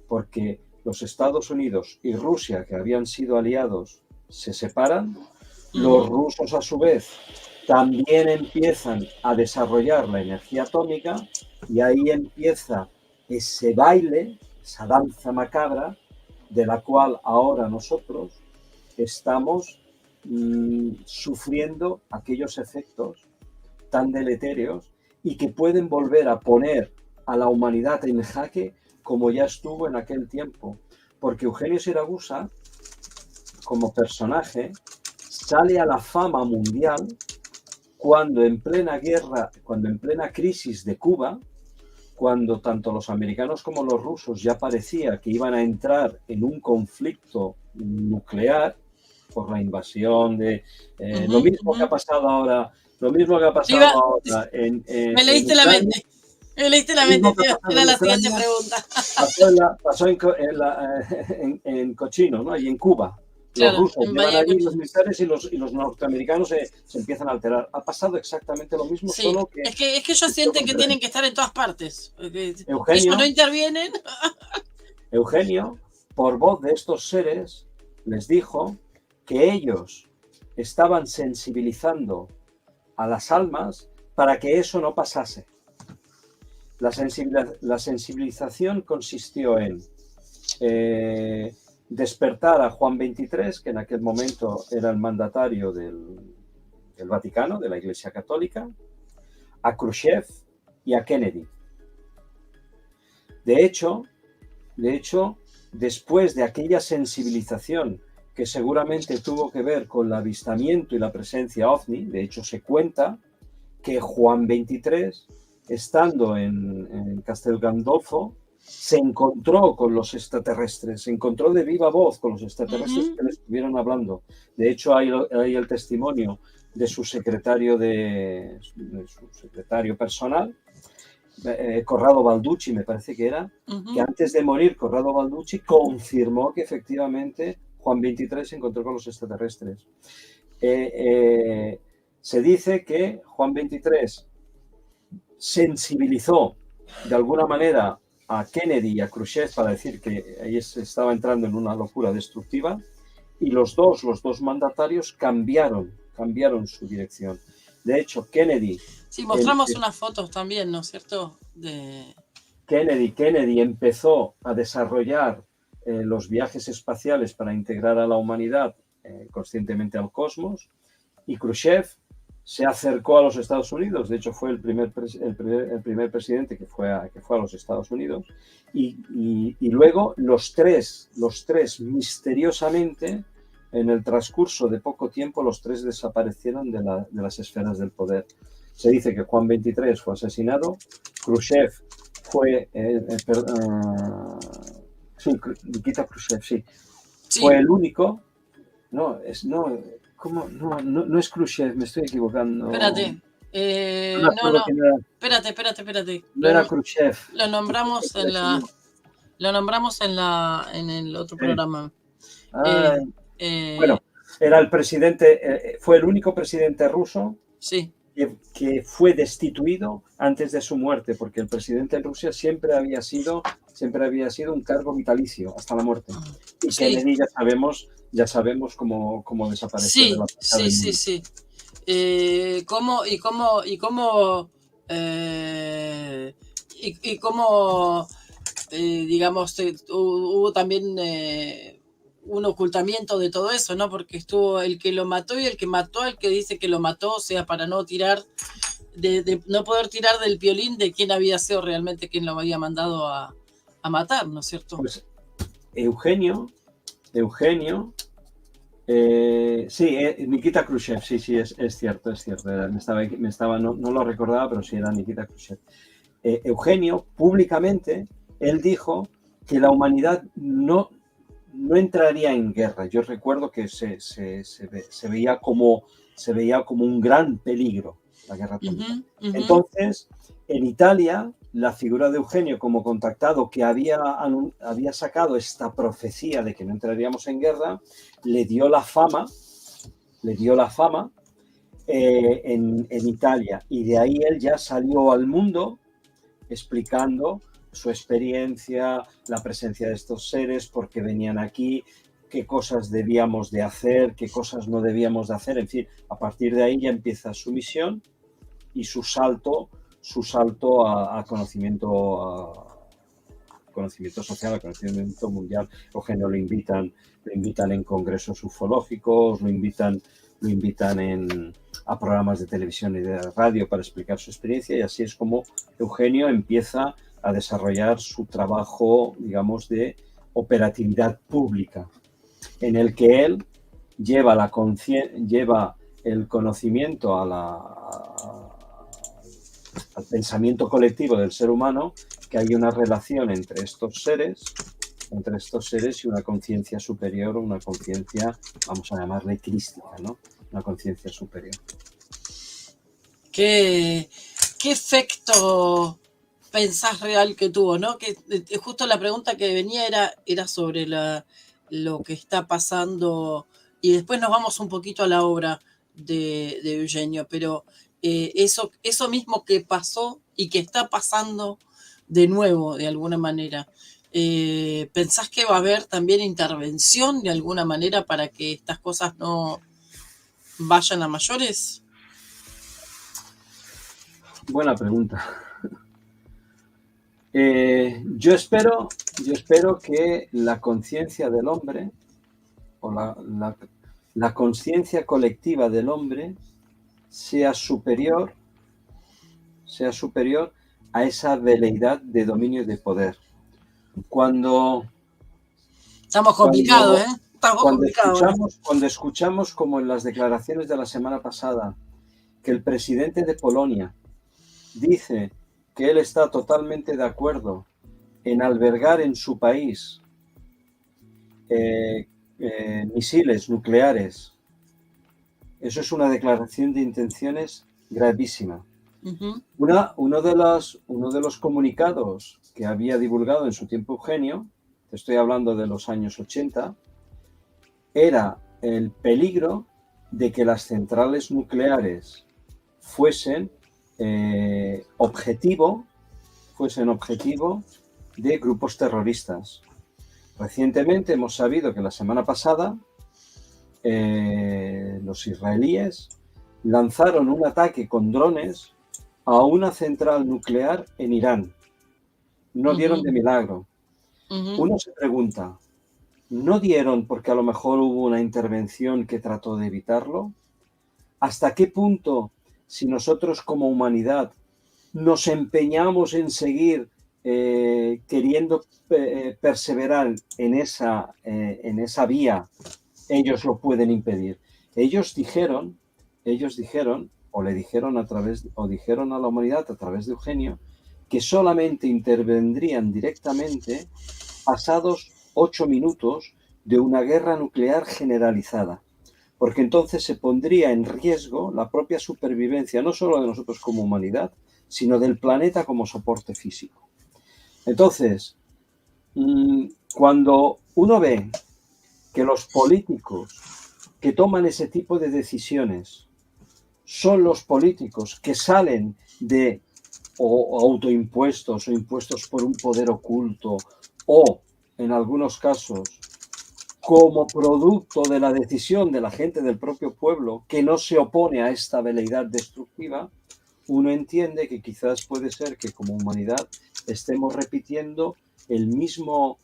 porque los Estados Unidos y Rusia, que habían sido aliados, se separan. Los rusos, a su vez, también empiezan a desarrollar la energía atómica, y ahí empieza ese baile, esa danza macabra, de la cual ahora nosotros estamos sufriendo aquellos efectos tan deletéreos y que pueden volver a poner a la humanidad en jaque como ya estuvo en aquel tiempo. Porque Eugenio Siragusa, como personaje, sale a la fama mundial cuando en plena guerra, cuando en plena crisis de Cuba, cuando tanto los americanos como los rusos ya parecía que iban a entrar en un conflicto nuclear por la invasión de lo mismo que ha pasado ahora, Me leíste la mente. Me leíste la mente, era la siguiente pregunta. Pasó en Cochino, ¿no? Y en Cuba. Claro, los rusos llevan allí los militares y los norteamericanos se empiezan a alterar. Ha pasado exactamente lo mismo, sí. Solo que... Es que ellos sienten que tienen que estar en todas partes. Eugenio, ellos no intervienen. Eugenio, por voz de estos seres, les dijo que ellos estaban sensibilizando a las almas para que eso no pasase. La sensibilización consistió en despertar a Juan XXIII, que en aquel momento era el mandatario del Vaticano, de la Iglesia Católica, a Khrushchev y a Kennedy. De hecho, después de aquella sensibilización que seguramente tuvo que ver con el avistamiento y la presencia ovni, de hecho se cuenta que Juan XXIII, estando en Castel Gandolfo, se encontró con los extraterrestres, se encontró de viva voz con los extraterrestres que le estuvieron hablando. De hecho, hay el testimonio de su secretario personal, Corrado Balducci, me parece que era, que antes de morir Corrado Balducci confirmó que efectivamente Juan XXIII se encontró con los extraterrestres. Se dice que Juan XXIII sensibilizó de alguna manera a Kennedy y a Khrushchev para decir que ahí se estaba entrando en una locura destructiva, y los dos mandatarios cambiaron su dirección. De hecho, Kennedy... Sí, mostramos unas fotos también, ¿no es cierto? Kennedy empezó a desarrollar los viajes espaciales para integrar a la humanidad conscientemente al cosmos, y Khrushchev se acercó a los Estados Unidos. De hecho, fue el primer presidente que fue a los Estados Unidos, y luego los tres misteriosamente, en el transcurso de poco tiempo, los tres desaparecieron de las esferas del poder. Se dice que Juan XXIII fue asesinado, Khrushchev fue Nikita Khrushchev, sí, fue el único. No es Khrushchev, me estoy equivocando. Espérate. Espérate. No era Khrushchev. Lo nombramos en el otro programa. Bueno, era el presidente, fue el único presidente ruso que fue destituido antes de su muerte, porque el presidente en Rusia siempre había sido un cargo vitalicio hasta la muerte. Y Kennedy ya sabemos cómo desapareció de la pista del mundo. Sí. Digamos, hubo también un ocultamiento de todo eso, ¿no? Porque estuvo el que lo mató y el que mató al que dice que lo mató, o sea, para no tirar, de no poder tirar del violín de quién había sido realmente quien lo había mandado a matar, ¿no es cierto? Pues Eugenio, Nikita Khrushchev, sí, es cierto. No lo recordaba, pero sí era Nikita Khrushchev. Eugenio, públicamente, él dijo que la humanidad no entraría en guerra. Yo recuerdo que se veía como un gran peligro la guerra atómica. Entonces, en Italia, la figura de Eugenio como contactado, que había sacado esta profecía de que no entraríamos en guerra, le dio la fama en Italia, y de ahí él ya salió al mundo explicando su experiencia, la presencia de estos seres, por qué venían aquí, qué cosas debíamos de hacer, qué cosas no debíamos de hacer. En fin, a partir de ahí ya empieza su misión y su salto a conocimiento social, a conocimiento mundial. Eugenio lo invitan en congresos ufológicos, lo invitan a programas de televisión y de radio para explicar su experiencia, y así es como Eugenio empieza a desarrollar su trabajo, digamos, de operatividad pública, en el que él lleva el conocimiento pensamiento colectivo del ser humano, que hay una relación entre estos seres y una conciencia superior, una conciencia, vamos a llamarle crística, ¿no? Una conciencia superior. ¿Qué efecto pensás real que tuvo, ¿no? Que justo la pregunta que venía era sobre lo que está pasando, y después nos vamos un poquito a la obra de Eugenio, pero eso mismo que pasó y que está pasando de nuevo, de alguna manera. ¿Pensás que va a haber también intervención de alguna manera para que estas cosas no vayan a mayores? Buena pregunta. Yo espero que la conciencia del hombre o la conciencia colectiva del hombre sea superior a esa veleidad de dominio y de poder. Estamos complicados, ¿eh? Estamos complicados. Cuando escuchamos, como en las declaraciones de la semana pasada, que el presidente de Polonia dice que él está totalmente de acuerdo en albergar en su país misiles nucleares, eso es una declaración de intenciones gravísima. Uh-huh. Uno de los comunicados que había divulgado en su tiempo Eugenio, te estoy hablando de los años 80, era el peligro de que las centrales nucleares fuesen objetivo de grupos terroristas. Recientemente hemos sabido que la semana pasada los israelíes lanzaron un ataque con drones a una central nuclear en Irán. No dieron de milagro. Uno se pregunta, ¿no dieron porque a lo mejor hubo una intervención que trató de evitarlo? ¿Hasta qué punto, si nosotros como humanidad nos empeñamos en seguir queriendo perseverar en esa vía, ellos lo pueden impedir? Ellos dijeron, o dijeron a la humanidad a través de Eugenio, que solamente intervendrían directamente pasados 8 minutos de una guerra nuclear generalizada, porque entonces se pondría en riesgo la propia supervivencia, no solo de nosotros como humanidad, sino del planeta como soporte físico. Entonces, cuando uno ve que los políticos que toman ese tipo de decisiones son los políticos que salen de o autoimpuestos o impuestos por un poder oculto o, en algunos casos, como producto de la decisión de la gente del propio pueblo que no se opone a esta veleidad destructiva, uno entiende que quizás puede ser que como humanidad estemos repitiendo el mismo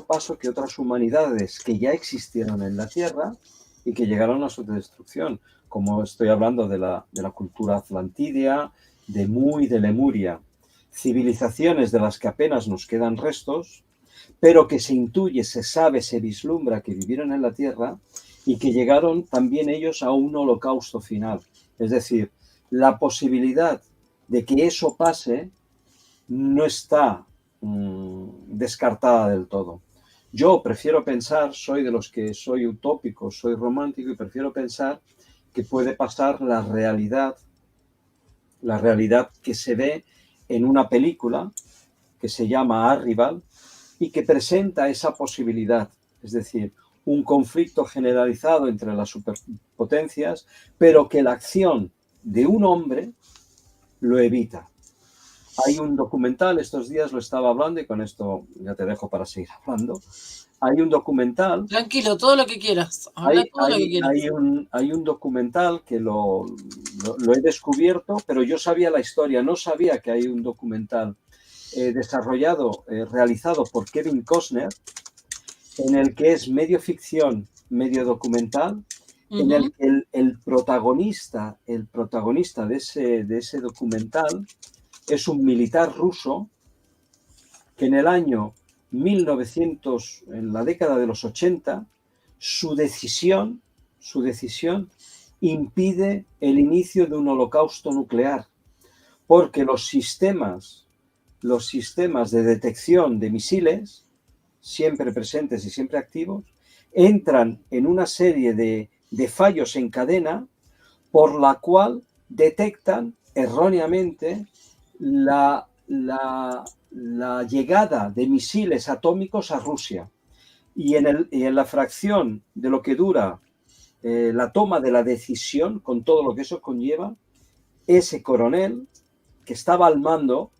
paso que otras humanidades que ya existieron en la Tierra y que llegaron a su destrucción, como estoy hablando de la cultura atlantidia, de Mu y de Lemuria, civilizaciones de las que apenas nos quedan restos, pero que se intuye, se sabe, se vislumbra que vivieron en la Tierra y que llegaron también ellos a un holocausto final. Es decir, la posibilidad de que eso pase no está descartada del todo. Yo prefiero pensar, soy de los que soy utópico, soy romántico y prefiero pensar que puede pasar la realidad que se ve en una película que se llama Arrival y que presenta esa posibilidad, es decir, un conflicto generalizado entre las superpotencias, pero que la acción de un hombre lo evita. Hay un documental, estos días lo estaba hablando y con esto ya te dejo para seguir hablando. Hay un documental. Tranquilo, todo lo que quieras. Hay un documental que lo he descubierto, pero yo sabía la historia, no sabía que hay un documental realizado por Kevin Costner, en el que es medio ficción, medio documental, en el que el protagonista de ese documental es un militar ruso que en el año 1900, en la década de los 80, su decisión impide el inicio de un holocausto nuclear, porque los sistemas de detección de misiles, siempre presentes y siempre activos, entran en una serie de fallos en cadena por la cual detectan erróneamente la llegada de misiles atómicos a Rusia. Y en la fracción de lo que dura la toma de la decisión, con todo lo que eso conlleva, ese coronel que estaba al mando,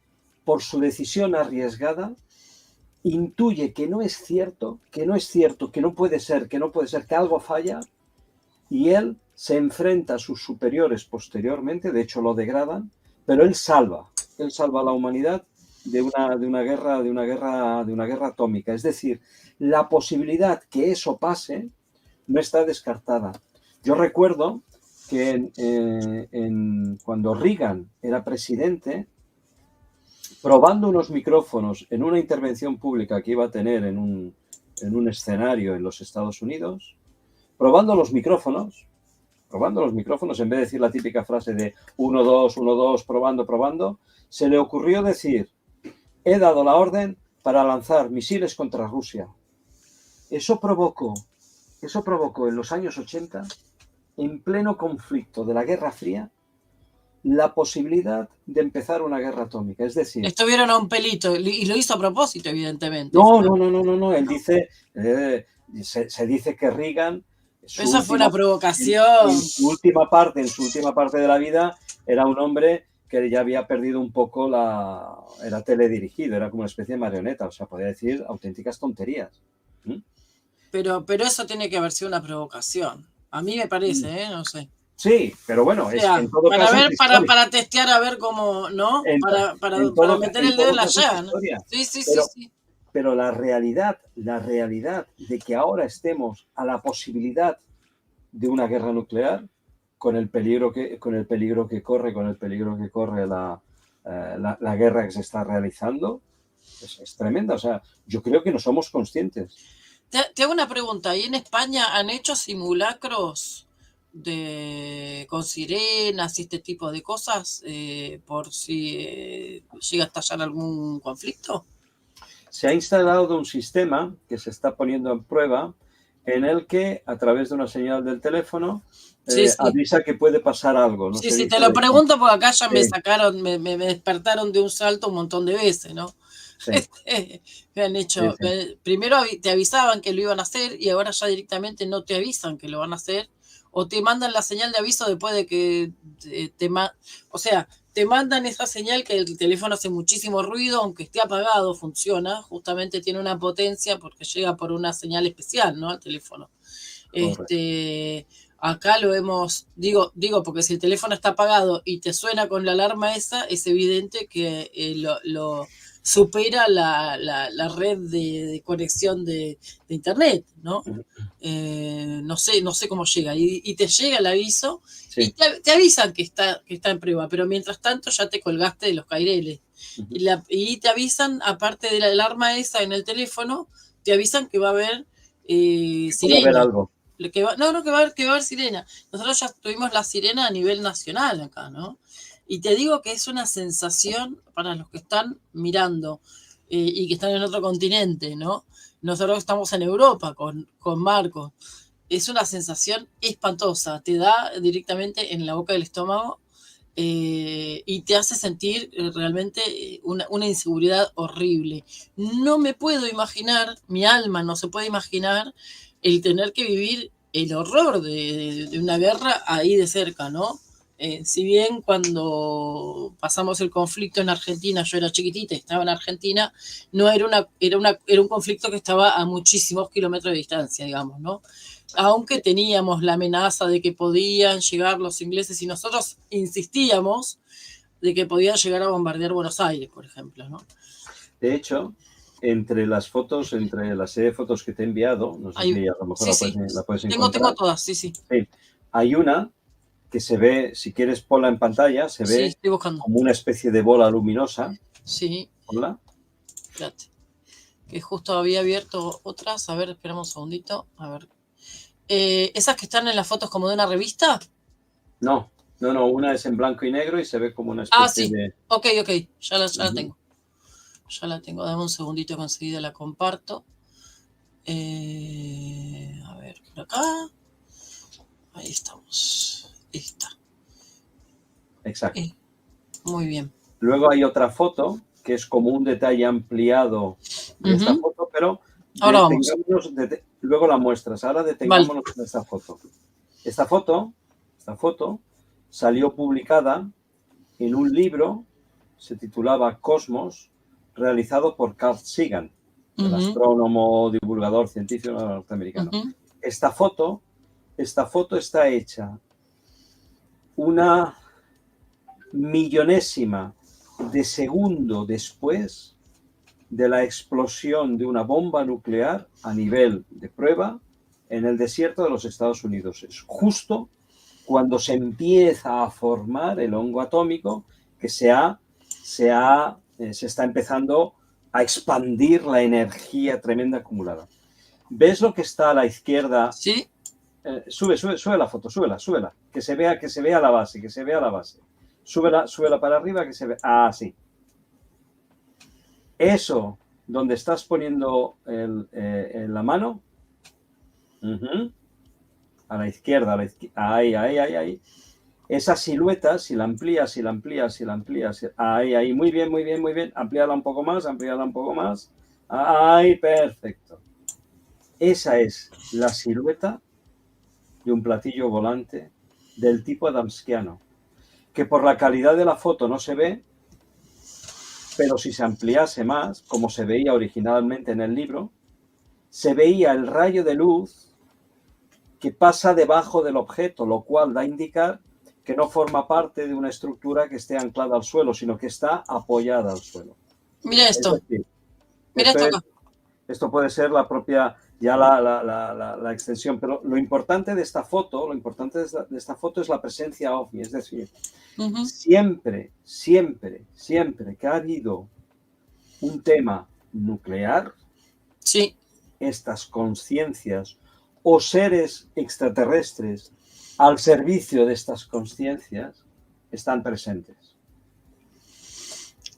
por su decisión arriesgada, intuye que no es cierto, que no puede ser, que algo falla, y él se enfrenta a sus superiores posteriormente, de hecho lo degradan, pero él salva a la humanidad de una guerra atómica. Es decir, la posibilidad que eso pase no está descartada. Yo recuerdo que cuando Reagan era presidente, probando unos micrófonos en una intervención pública que iba a tener en un escenario en los Estados Unidos, probando los micrófonos, en vez de decir la típica frase de 1, 2, 1, 2, probando, se le ocurrió decir: he dado la orden para lanzar misiles contra Rusia. Eso provocó en los años 80, en pleno conflicto de la Guerra Fría, la posibilidad de empezar una guerra atómica. Es decir, estuvieron a un pelito, y lo hizo a propósito, evidentemente. No. Él dice, se dice que Reagan, Eso fue una provocación. En su última parte de la vida, era un hombre que ya había perdido un poco era teledirigido, era como una especie de marioneta, o sea, podía decir auténticas tonterías. Pero eso tiene que haber sido una provocación. A mí me parece, no sé. Sí, pero bueno, es en todo para caso. Ver, para testear a ver cómo, ¿no? Para meter el dedo en la llaga, ¿no? Sí. Pero la realidad de que ahora estemos a la posibilidad de una guerra nuclear, con el peligro que corre la guerra que se está realizando, es tremenda. O sea, yo creo que no somos conscientes. Te hago una pregunta. ¿Y en España han hecho simulacros con sirenas y este tipo de cosas por si llega a estallar algún conflicto? Se ha instalado un sistema que se está poniendo en prueba, en el que a través de una señal del teléfono avisa que puede pasar algo. ¿No? Sí, te lo pregunto porque acá ya me sacaron, me despertaron de un salto un montón de veces, ¿no? Sí. Me han hecho, primero te avisaban que lo iban a hacer y ahora ya directamente no te avisan que lo van a hacer, o te mandan la señal de aviso después de que te mandan esa señal que el teléfono hace muchísimo ruido, aunque esté apagado, funciona, justamente tiene una potencia porque llega por una señal especial, ¿no? Al teléfono. Acá lo hemos, digo, porque si el teléfono está apagado y te suena con la alarma esa, es evidente que lo supera la red de conexión de internet, ¿no? No sé cómo llega. Y te llega el aviso, y te avisan que está en prueba, pero mientras tanto ya te colgaste de los caireles. Y te avisan, aparte de la alarma esa en el teléfono, te avisan que va a haber sirena. Va a haber algo. Que va a haber sirena. Nosotros ya tuvimos la sirena a nivel nacional acá, ¿no? Y te digo que es una sensación para los que están mirando y que están en otro continente, ¿no? Nosotros estamos en Europa con Marcos. Es una sensación espantosa. Te da directamente en la boca del estómago y te hace sentir realmente una inseguridad horrible. No me puedo imaginar, mi alma no se puede imaginar el tener que vivir el horror de una guerra ahí de cerca, ¿no? Si bien cuando pasamos el conflicto en Argentina, yo era chiquitita, estaba en Argentina, no era un conflicto que estaba a muchísimos kilómetros de distancia, digamos, ¿no? Aunque teníamos la amenaza de que podían llegar los ingleses y nosotros insistíamos de que podían llegar a bombardear Buenos Aires, por ejemplo, ¿no? De hecho, entre la serie de fotos que te he enviado, no sé si a lo mejor la puedes encontrar. Tengo todas, sí. Hay una que se ve, si quieres ponla en pantalla, se ve como una especie de bola luminosa. Sí. Ponla. Espérate. Que justo había abierto otras. A ver, esperamos un segundito. A ver. ¿Esas que están en las fotos como de una revista? No. No, una es en blanco y negro y se ve como una Ah, especie sí. de... Ok, ya la tengo. Ya la tengo. Dame un segundito que enseguida la comparto. A ver, por acá. Ahí estamos. Está. Exacto. Muy bien. Luego hay otra foto que es como un detalle ampliado de esta foto, pero Ahora vamos. Luego la muestras. Ahora detengámonos Vale. en esta foto. Esta foto salió publicada en un libro, se titulaba Cosmos, realizado por Carl Sagan, el astrónomo, divulgador científico norteamericano. Esta foto está hecha una millonésima de segundo después de la explosión de una bomba nuclear a nivel de prueba en el desierto de los Estados Unidos. Es justo cuando se empieza a formar el hongo atómico que se está empezando a expandir la energía tremenda acumulada. ¿Ves lo que está a la izquierda? Sí. Sube la foto, súbela, que se vea la base, Súbela para arriba, que se vea. Ah, sí. Eso, donde estás poniendo la mano, a la izquierda, ahí. Esa silueta, si la amplías, ahí, muy bien, amplíala un poco más, ahí, perfecto. Esa es la silueta de un platillo volante del tipo adamskiano, que por la calidad de la foto no se ve, pero si se ampliase más, como se veía originalmente en el libro, se veía el rayo de luz que pasa debajo del objeto, lo cual da a indicar que no forma parte de una estructura que esté anclada al suelo, sino que está apoyada al suelo. Mira esto. Mira esto acá. Esto puede ser la propia, ya la extensión, pero lo importante de esta foto, es la presencia ovni, es decir, siempre que ha habido un tema nuclear, sí, estas conciencias o seres extraterrestres al servicio de estas conciencias están presentes.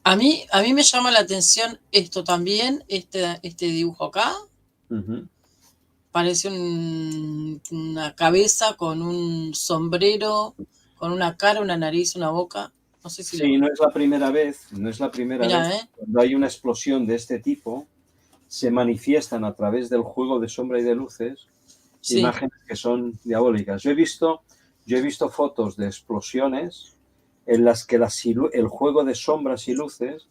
A mí me llama la atención esto también, este dibujo acá. Parece una cabeza con un sombrero, con una cara, una nariz, una boca. No sé si sí, no es la primera vez. Cuando hay una explosión de este tipo, se manifiestan a través del juego de sombra y de luces imágenes que son diabólicas. Yo he visto fotos de explosiones en las que el juego de sombras y luces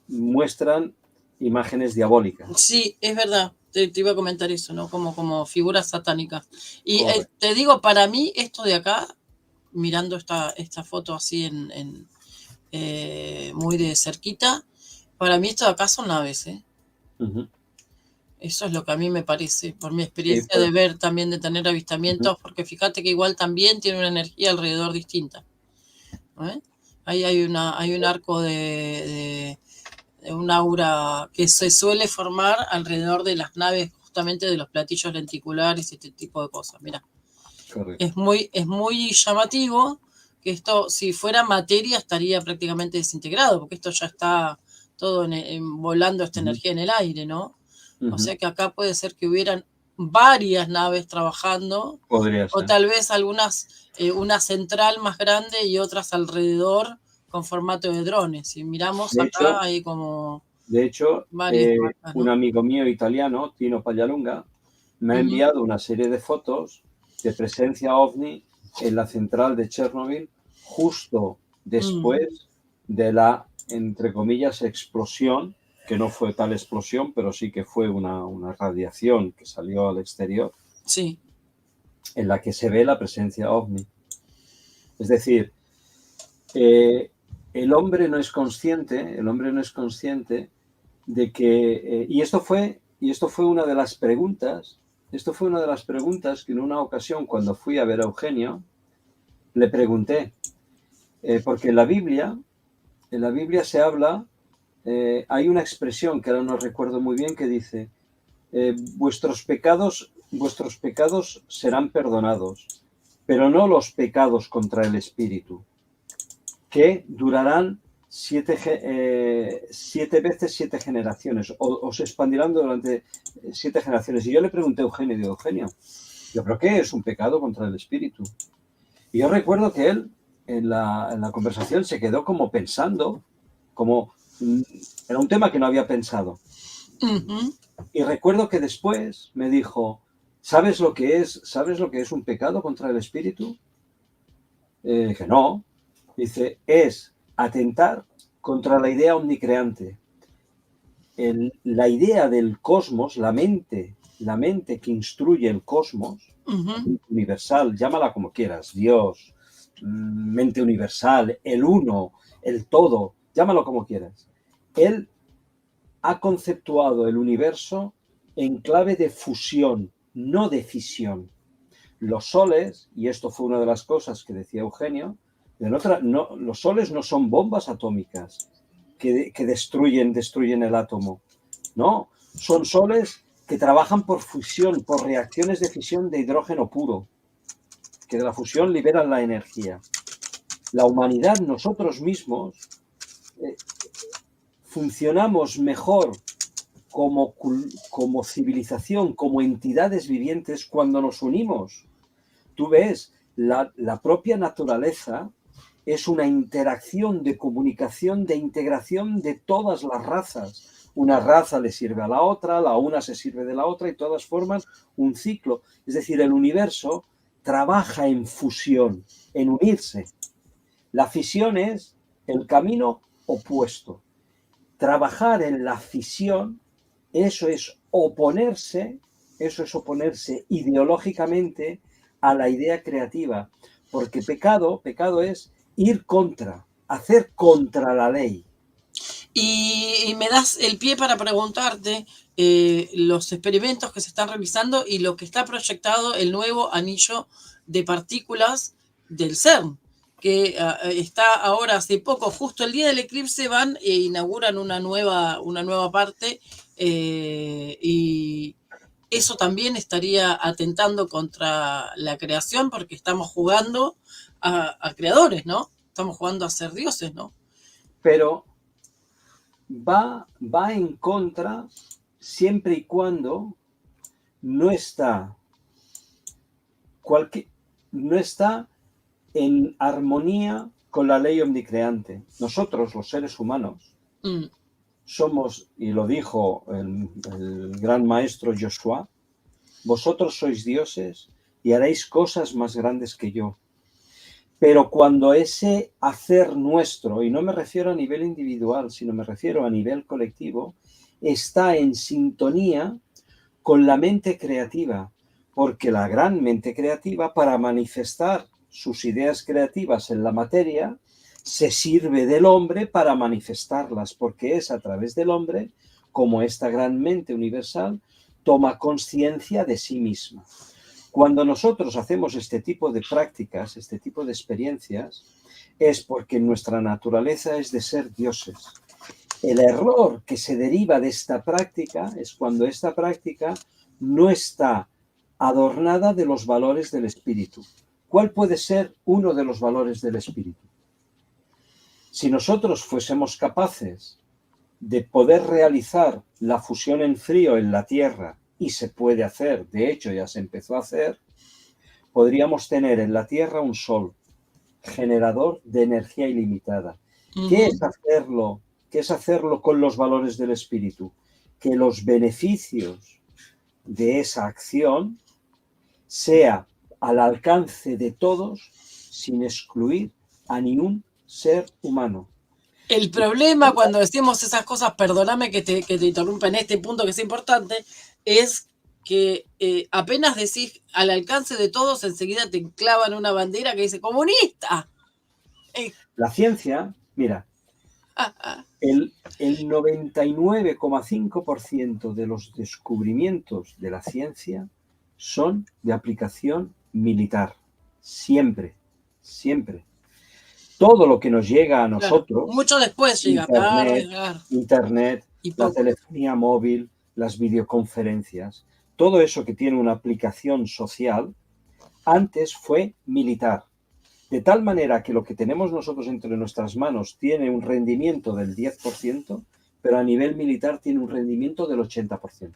muestran imágenes diabólicas. Sí, es verdad. Te iba a comentar eso, ¿no? Como figuras satánicas. Y te digo, para mí, esto de acá, mirando esta foto así muy de cerquita, para mí esto de acá son naves, ¿eh? Eso es lo que a mí me parece, por mi experiencia de ver también, de tener avistamientos, porque fíjate que igual también tiene una energía alrededor distinta. ¿Eh? Ahí hay un arco de un aura que se suele formar alrededor de las naves, justamente de los platillos lenticulares y este tipo de cosas. Mira, es muy llamativo que esto, si fuera materia, estaría prácticamente desintegrado, porque esto ya está todo volando esta energía en el aire, ¿no? O sea que acá puede ser que hubieran varias naves trabajando, o tal vez algunas, una central más grande y otras alrededor con formato de drones. Si miramos acá hay como... De hecho, marcas, ¿no? Un amigo mío italiano, Tino Pallalunga, me ha enviado una serie de fotos de presencia ovni en la central de Chernobyl justo después de la, entre comillas, explosión, que no fue tal explosión, pero sí que fue una radiación que salió al exterior, sí, en la que se ve la presencia ovni. Es decir, el hombre no es consciente de que, y esto fue una de las preguntas, que en una ocasión cuando fui a ver a Eugenio, le pregunté, porque en la Biblia se habla, hay una expresión que ahora no recuerdo muy bien que dice, vuestros pecados serán perdonados, pero no los pecados contra el espíritu, que durarán 7 veces 7 generaciones, o se expandirán durante 7 generaciones. Y yo le pregunté a Eugenio, digo, Eugenio, yo creo que es un pecado contra el espíritu. Y yo recuerdo que él en la conversación se quedó como pensando, como era un tema que no había pensado. Ujú. Y recuerdo que después me dijo, ¿sabes lo que es un pecado contra el espíritu? Que no. Dice, es atentar contra la idea omnicreante. La idea del cosmos, la mente que instruye el cosmos, Ujú. universal, llámala como quieras, Dios, mente universal, el uno, el todo, llámalo como quieras. Él ha conceptuado el universo en clave de fusión, no de fisión. Los soles, y esto fue una de las cosas que decía Eugenio, los soles no son bombas atómicas que destruyen el átomo. No, son soles que trabajan por fusión, por reacciones de fisión de hidrógeno puro, que de la fusión liberan la energía. La humanidad, nosotros mismos, funcionamos mejor como civilización, como entidades vivientes cuando nos unimos. Tú ves, la propia naturaleza es una interacción de comunicación, de integración de todas las razas. Una raza le sirve a la otra, la una se sirve de la otra y todas forman un ciclo. Es decir, el universo trabaja en fusión, en unirse. La fisión es el camino opuesto. Trabajar en la fisión, eso es oponerse ideológicamente a la idea creativa, porque pecado es ir contra, hacer contra la ley. Y me das el pie para preguntarte los experimentos que se están realizando y lo que está proyectado el nuevo anillo de partículas del CERN, que está ahora hace poco, justo el día del eclipse van e inauguran una nueva parte y eso también estaría atentando contra la creación porque estamos jugando a creadores, ¿no? Estamos jugando a ser dioses, ¿no? Pero va en contra siempre y cuando no está en armonía con la ley omnicreante. Nosotros, los seres humanos, somos, y lo dijo el gran maestro Joshua, vosotros sois dioses y haréis cosas más grandes que yo. Pero cuando ese hacer nuestro, y no me refiero a nivel individual, sino me refiero a nivel colectivo, está en sintonía con la mente creativa, porque la gran mente creativa, para manifestar sus ideas creativas en la materia, se sirve del hombre para manifestarlas, porque es a través del hombre como esta gran mente universal toma conciencia de sí misma. Cuando nosotros hacemos este tipo de prácticas, este tipo de experiencias, es porque nuestra naturaleza es de ser dioses. El error que se deriva de esta práctica es cuando esta práctica no está adornada de los valores del espíritu. ¿Cuál puede ser uno de los valores del espíritu? Si nosotros fuésemos capaces de poder realizar la fusión en frío en la Tierra, y se puede hacer, de hecho ya se empezó a hacer, podríamos tener en la Tierra un sol generador de energía ilimitada. Uh-huh. ¿Qué es hacerlo con los valores del espíritu? Que los beneficios de esa acción sea al alcance de todos sin excluir a ningún ser humano. El problema cuando decimos esas cosas, perdóname que te interrumpa en este punto que es importante, es que apenas decís al alcance de todos, enseguida te clavan una bandera que dice comunista. La ciencia, mira, el 99,5% de los descubrimientos de la ciencia son de aplicación militar. Siempre, siempre. Todo lo que nos llega a nosotros... Claro, mucho después llega. Internet, la telefonía móvil, las videoconferencias, todo eso que tiene una aplicación social, antes fue militar. De tal manera que lo que tenemos nosotros entre nuestras manos tiene un rendimiento del 10%, pero a nivel militar tiene un rendimiento del 80%.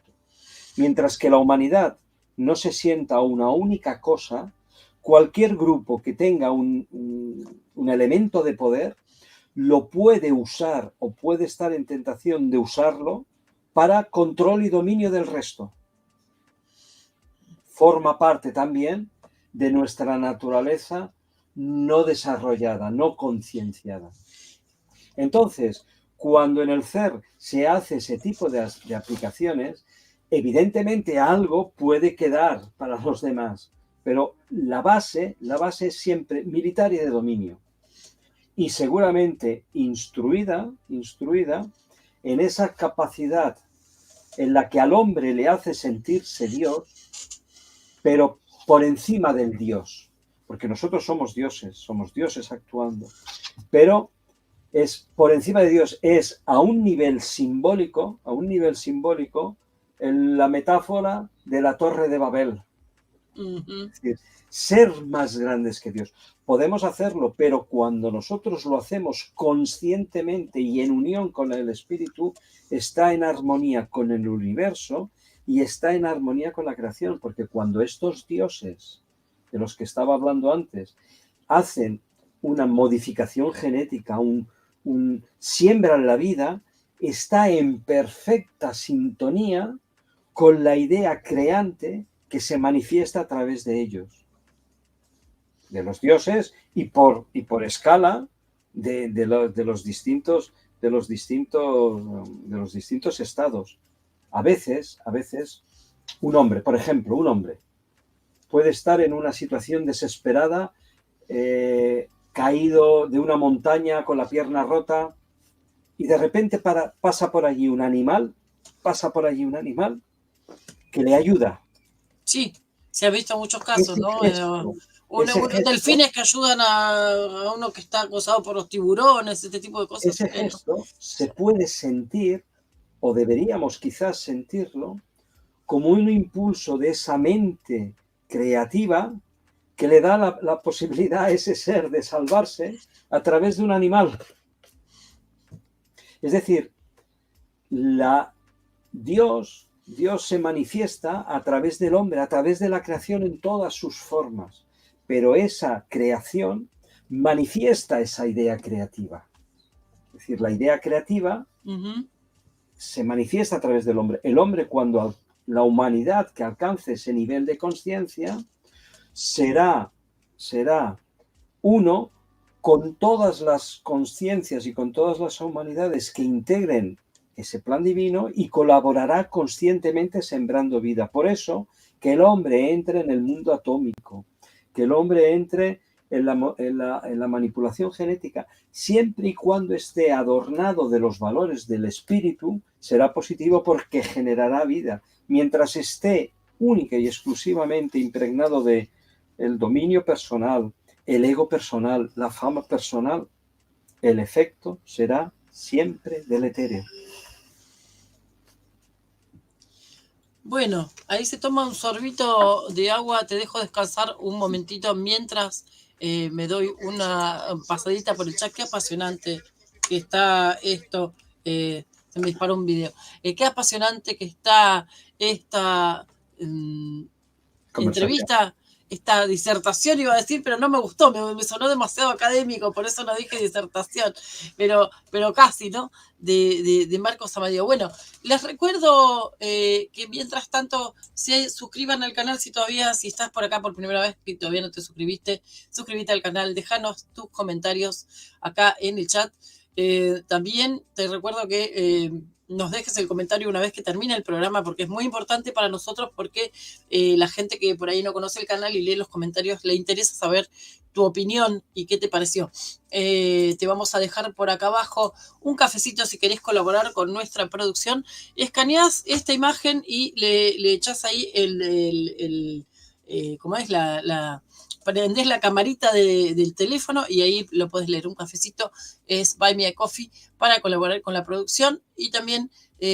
Mientras que la humanidad no se sienta a una única cosa, cualquier grupo que tenga un elemento de poder lo puede usar o puede estar en tentación de usarlo para control y dominio del resto. Forma parte también de nuestra naturaleza no desarrollada, no concienciada. Entonces, cuando en el ser se hace ese tipo de aplicaciones, evidentemente algo puede quedar para los demás, pero la base es siempre militar y de dominio. Y seguramente instruida en esa capacidad en la que al hombre le hace sentirse Dios, pero por encima del Dios, porque nosotros somos dioses actuando, pero es por encima de Dios, es a un nivel simbólico, en la metáfora de la Torre de Babel. Uh-huh. Es decir, ser más grandes que Dios. Podemos hacerlo, pero cuando nosotros lo hacemos conscientemente y en unión con el Espíritu, está en armonía con el universo y está en armonía con la creación, porque cuando estos dioses, de los que estaba hablando antes, hacen una modificación genética, siembran la vida, está en perfecta sintonía con la idea creante que se manifiesta a través de ellos, de los dioses y por escala de los distintos estados. A veces, un hombre puede estar en una situación desesperada, caído de una montaña con la pierna rota, y de repente pasa por allí un animal que le ayuda. Sí, se ha visto muchos casos, Ese ¿no? gesto, Unos delfines que ayudan a uno que está acosado por los tiburones, este tipo de cosas. Ese gesto se puede sentir, o deberíamos quizás sentirlo, como un impulso de esa mente creativa que le da la posibilidad a ese ser de salvarse a través de un animal. Es decir, Dios se manifiesta a través del hombre, a través de la creación en todas sus formas, pero esa creación manifiesta esa idea creativa. Es decir, la idea creativa se manifiesta a través del hombre. El hombre, cuando la humanidad que alcance ese nivel de conciencia, será uno con todas las conciencias y con todas las humanidades que integren ese plan divino y colaborará conscientemente sembrando vida. Por eso, que el hombre entre en el mundo atómico, que el hombre entre en la manipulación genética, siempre y cuando esté adornado de los valores del espíritu, será positivo porque generará vida. Mientras esté única y exclusivamente impregnado de el dominio personal, el ego personal, la fama personal, el efecto será siempre deletérea. Bueno, ahí se toma un sorbito de agua, te dejo descansar un momentito mientras me doy una pasadita por el chat. Qué apasionante que está esto, se me disparó un video, qué apasionante que está esta entrevista, esta disertación iba a decir, pero no me gustó, me sonó demasiado académico, por eso no dije disertación, pero casi, ¿no? De Marcos Amadeo. Bueno, les recuerdo que mientras tanto se suscriban al canal si estás por acá por primera vez y todavía no te suscribiste, suscríbete al canal, déjanos tus comentarios acá en el chat. También te recuerdo que nos dejes el comentario una vez que termine el programa, porque es muy importante para nosotros, porque la gente que por ahí no conoce el canal y lee los comentarios le interesa saber tu opinión y qué te pareció. Te vamos a dejar por acá abajo un cafecito si querés colaborar con nuestra producción. Escaneás esta imagen y le echás ahí ¿cómo es? prendés la camarita del teléfono y ahí lo podés leer. Un cafecito es Buy Me a Coffee para colaborar con la producción y también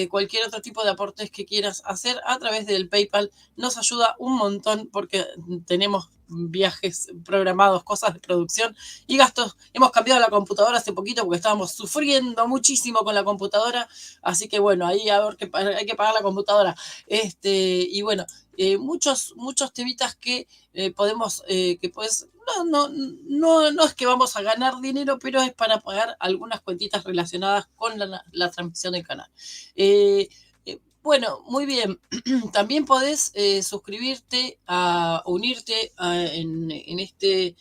cualquier otro tipo de aportes que quieras hacer a través del PayPal nos ayuda un montón porque tenemos viajes programados, cosas de producción y gastos. Hemos cambiado la computadora hace poquito porque estábamos sufriendo muchísimo con la computadora, así que bueno, ahí a ver que hay que pagar la computadora. Y bueno, muchos temitas que podemos, que pues no es que vamos a ganar dinero, pero es para pagar algunas cuentitas relacionadas con la transmisión del canal. Bueno, muy bien. También podés suscribirte, unirte en este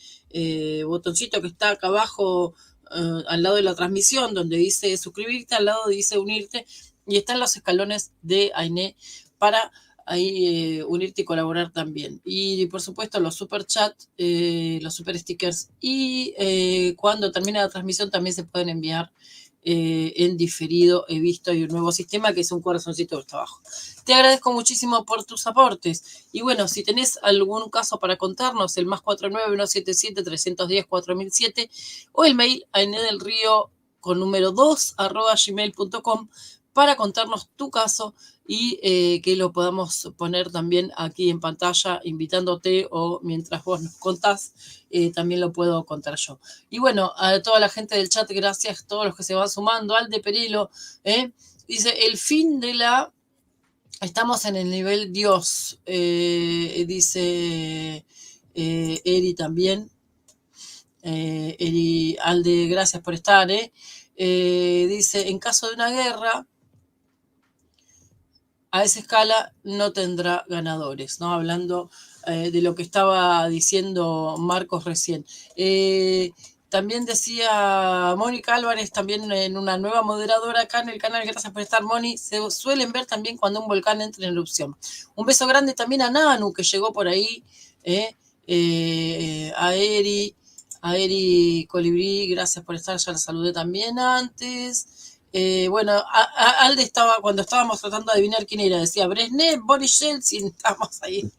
botoncito que está acá abajo, al lado de la transmisión, donde dice suscribirte, al lado dice unirte, y están los escalones de AINE para ahí unirte y colaborar también. Y por supuesto los super chats, los super stickers, y cuando termine la transmisión también se pueden enviar en diferido. He visto, hay un nuevo sistema que es un corazoncito que está abajo. Te agradezco muchísimo por tus aportes. Y bueno, si tenés algún caso para contarnos, el +49 177 310 4007 o el mail ainedelrio con número 2 @gmail.com para contarnos tu caso y que lo podamos poner también aquí en pantalla invitándote, o mientras vos nos contás, también lo puedo contar yo. Y bueno, a toda la gente del chat, gracias a todos los que se van sumando. Al de Perilo, dice, el fin de la... Estamos en el nivel Dios, dice Eri también. Eri, Alde, gracias por estar. Dice, en caso de una guerra, a esa escala no tendrá ganadores, ¿no? Hablando de lo que estaba diciendo Marcos recién. También decía Mónica Álvarez, también en una nueva moderadora acá en el canal, gracias por estar, Moni, se suelen ver también cuando un volcán entra en erupción. Un beso grande también a Nanu, que llegó por ahí, a Eri Colibrí, gracias por estar, ya la saludé también antes. Bueno, Alde estaba, cuando estábamos tratando de adivinar quién era, decía Brezhnev, Boris Yeltsin, estamos ahí.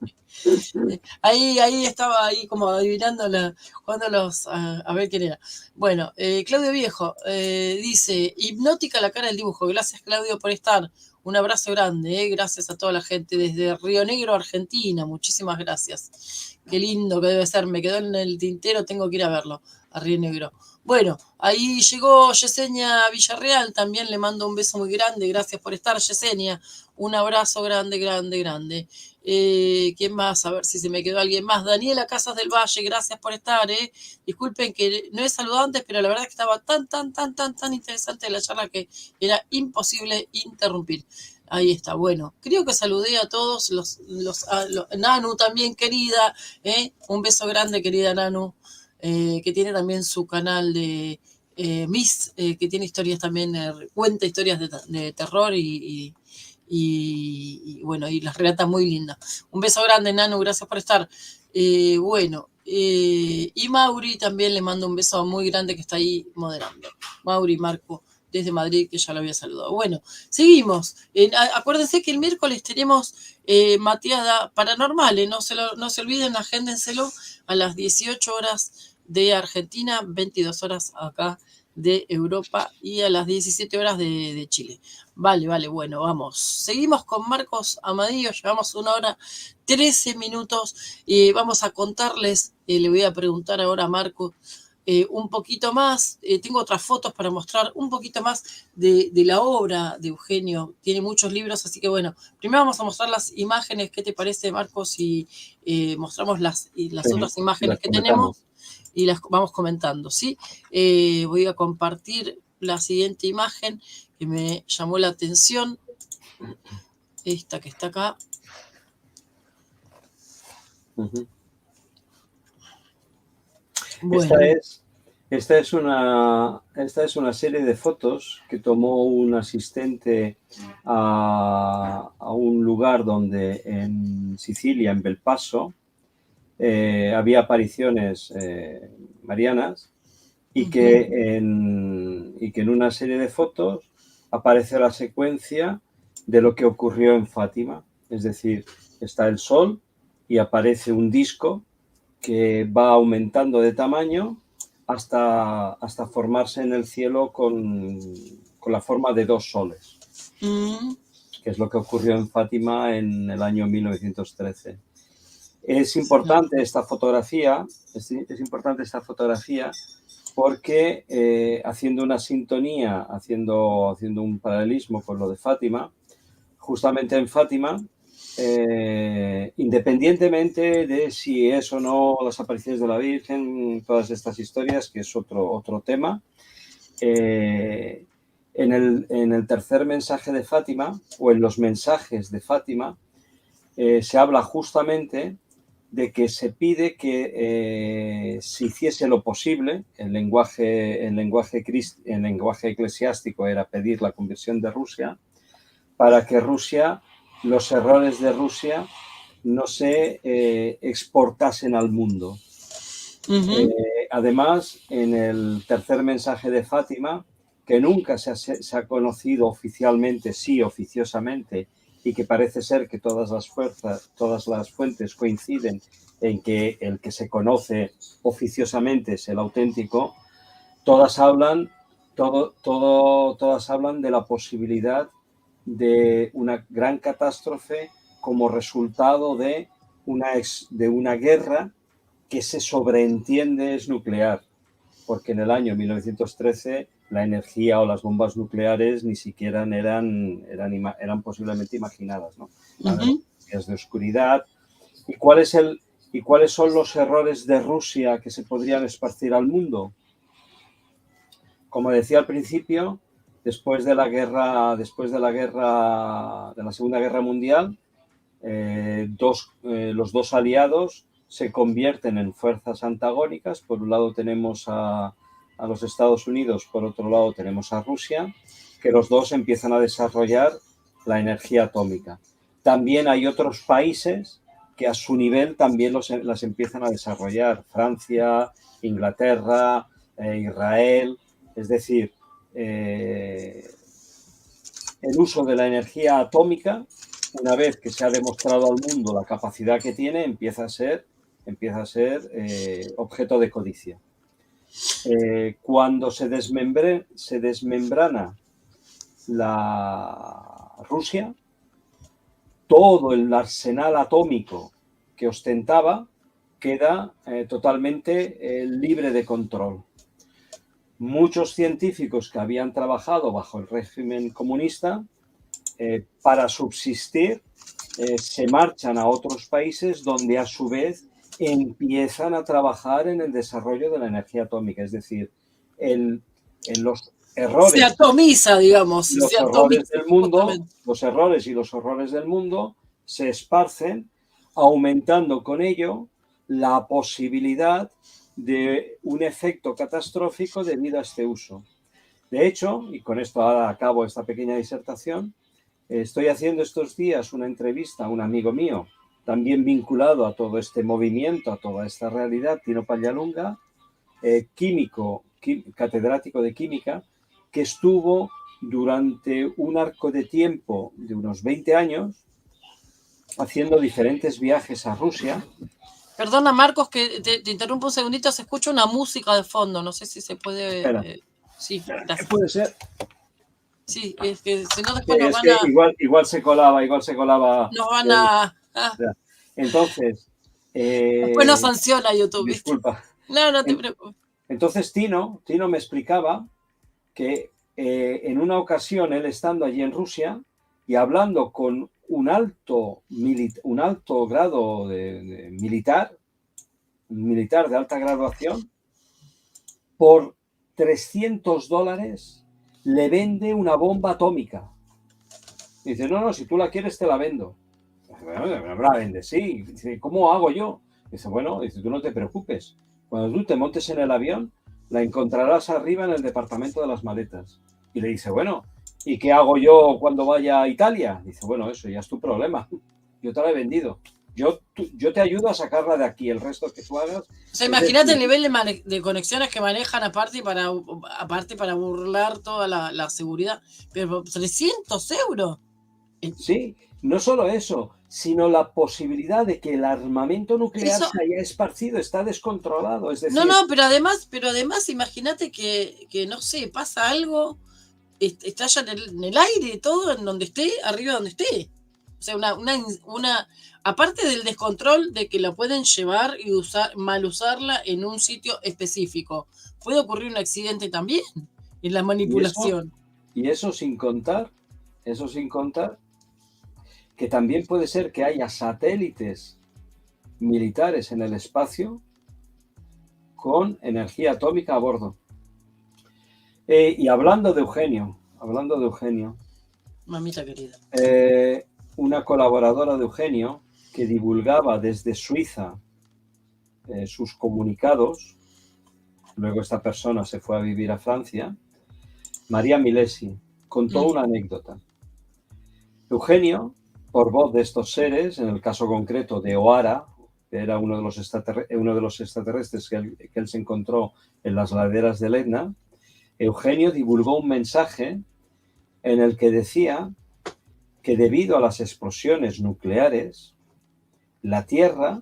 Ahí estaba ahí como adivinándola, jugándolos a ver quién era. Bueno, Claudio Viejo dice, hipnótica la cara del dibujo. Gracias, Claudio, por estar. Un abrazo grande, gracias a toda la gente desde Río Negro, Argentina. Muchísimas gracias. Qué lindo que debe ser. Me quedó en el tintero, tengo que ir a verlo, a Río Negro. Bueno, ahí llegó Yesenia Villarreal, también le mando un beso muy grande. Gracias por estar, Yesenia. Un abrazo grande, grande, grande. ¿Quién más? A ver si se me quedó alguien más. Daniela Casas del Valle, gracias por estar. Disculpen que no he saludado antes, pero la verdad que estaba tan interesante la charla que era imposible interrumpir. Ahí está, bueno, creo que saludé a todos Nanu también, querida, un beso grande, querida Nanu, que tiene también su canal de Miss, que tiene historias también, cuenta historias de terror y bueno, y las relata muy lindas. Un beso grande, Nanu, gracias por estar. Bueno, y Mauri también le mando un beso muy grande que está ahí moderando. Mauri Marco, desde Madrid, que ya lo había saludado. Bueno, seguimos. Acuérdense que el miércoles tenemos mateada paranormal, no se olviden, agéndenselo a las 18 horas de Argentina, 22 horas acá de Europa y a las 17 horas de Chile. Vale, bueno, vamos. Seguimos con Marcos Amadillo, llevamos 1 hora 13 minutos y vamos a contarles, le voy a preguntar ahora a Marcos un poquito más, tengo otras fotos para mostrar un poquito más de la obra de Eugenio, tiene muchos libros, así que bueno, primero vamos a mostrar las imágenes. ¿Qué te parece, Marcos, si mostramos las otras imágenes que tenemos y las vamos comentando, ¿sí? Voy a compartir la siguiente imagen que me llamó la atención, esta que está acá. Uh-huh. Bueno. Esta es una serie de fotos que tomó un asistente a un lugar donde en Sicilia, en Belpasso, había apariciones marianas y que en una serie de fotos aparece la secuencia de lo que ocurrió en Fátima. Es decir, está el sol y aparece un disco que va aumentando de tamaño hasta formarse en el cielo con la forma de 2 soles, que es lo que ocurrió en Fátima en el año 1913. Es importante esta fotografía, porque haciendo una sintonía, haciendo un paralelismo con lo de Fátima, justamente en Fátima, independientemente de si es o no las apariciones de la Virgen, todas estas historias, que es otro tema, en el tercer mensaje de Fátima, o en los mensajes de Fátima, se habla justamente de que se pide que se hiciese lo posible. El lenguaje eclesiástico era pedir la conversión de Rusia, para que los errores de Rusia no se exportasen al mundo. Además, en el tercer mensaje de Fátima, que nunca se ha conocido oficialmente, sí, oficiosamente, y que parece ser que todas las fuentes coinciden en que el que se conoce oficiosamente es el auténtico, todas hablan de la posibilidad de una gran catástrofe como resultado de una guerra que se sobreentiende es nuclear, porque en el año 1913 la energía o las bombas nucleares ni siquiera eran posiblemente imaginadas, ¿no? Días de oscuridad. ¿Y cuáles son los errores de Rusia que se podrían esparcir al mundo? Como decía al principio, después de la Segunda Guerra Mundial, los dos aliados se convierten en fuerzas antagónicas. Por un lado tenemos a los Estados Unidos, por otro lado tenemos a Rusia, que los dos empiezan a desarrollar la energía atómica. También hay otros países que a su nivel también las empiezan a desarrollar: Francia, Inglaterra, Israel. Es decir, el uso de la energía atómica, una vez que se ha demostrado al mundo la capacidad que tiene, empieza a ser objeto de codicia. Cuando se desmembrana la Rusia, todo el arsenal atómico que ostentaba queda totalmente libre de control. Muchos científicos que habían trabajado bajo el régimen comunista para subsistir se marchan a otros países donde a su vez empiezan a trabajar en el desarrollo de la energía atómica. Es decir, en los errores... Se atomiza, digamos. Los errores del mundo, los errores y los horrores del mundo se esparcen, aumentando con ello la posibilidad de un efecto catastrófico debido a este uso. De hecho, y con esto ahora acabo esta pequeña disertación, estoy haciendo estos días una entrevista a un amigo mío, también vinculado a todo este movimiento, a toda esta realidad, Tino Pallalunga, catedrático de química, que estuvo durante un arco de tiempo de unos 20 años haciendo diferentes viajes a Rusia. Perdona, Marcos, que te interrumpo un segundito, se escucha una música de fondo, no sé si se puede... sí, gracias. Puede ser. Sí, es que si no después nos van a... Igual se colaba. Nos van a... Entonces... después nos sanciona YouTube. Disculpa. No te preocupes. Entonces Tino me explicaba que en una ocasión, él estando allí en Rusia y hablando con un alto grado de militar de alta graduación, por $300 le vende una bomba atómica. Y dice, no, si tú la quieres te la vendo. Bueno, me la vende, sí. Dice, ¿cómo hago yo? Dice, bueno, tú no te preocupes. Cuando tú te montes en el avión, la encontrarás arriba en el departamento de las maletas. Y le dice, bueno, ¿y qué hago yo cuando vaya a Italia? Dice, bueno, eso ya es tu problema. Yo te la he vendido. Yo te ayudo a sacarla de aquí. El resto que tú hagas... O sea, imagínate el nivel de conexiones que manejan aparte para burlar toda la seguridad. Pero 300 euros. Sí, no solo eso, sino la posibilidad de que el armamento nuclear Eso, se haya esparcido, está descontrolado. Es no, decir, no, pero además imagínate que, no sé, pasa algo, estalla en el aire, todo en donde esté, arriba donde esté. O sea, aparte del descontrol de que la pueden llevar y mal usarla en un sitio específico, puede ocurrir un accidente también en la y eso, manipulación. y eso sin contar que también puede ser que haya satélites militares en el espacio con energía atómica a bordo. Y hablando de Eugenio, Mamita querida. una colaboradora de Eugenio que divulgaba desde Suiza sus comunicados, luego esta persona se fue a vivir a Francia, María Milesi, contó una anécdota. Eugenio, por voz de estos seres, en el caso concreto de O'Hara, que era uno de los extraterrestres que él se encontró en las laderas del Etna, Eugenio divulgó un mensaje en el que decía que debido a las explosiones nucleares, la Tierra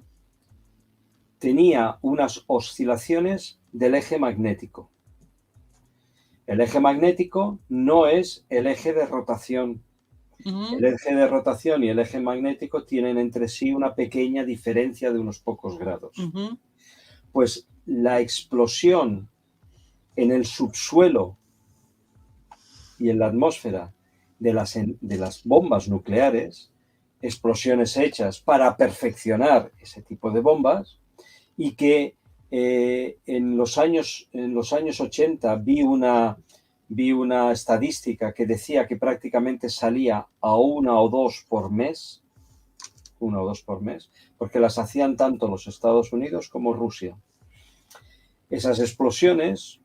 tenía unas oscilaciones del eje magnético. El eje magnético no es el eje de rotación. El eje de rotación y el eje magnético tienen entre sí una pequeña diferencia de unos pocos grados. Pues la explosión en el subsuelo y en la atmósfera de las bombas nucleares, explosiones hechas para perfeccionar ese tipo de bombas, y que en los años 80 vi una estadística que decía que prácticamente salía a una o dos por mes, porque las hacían tanto los Estados Unidos como Rusia. Esas explosiones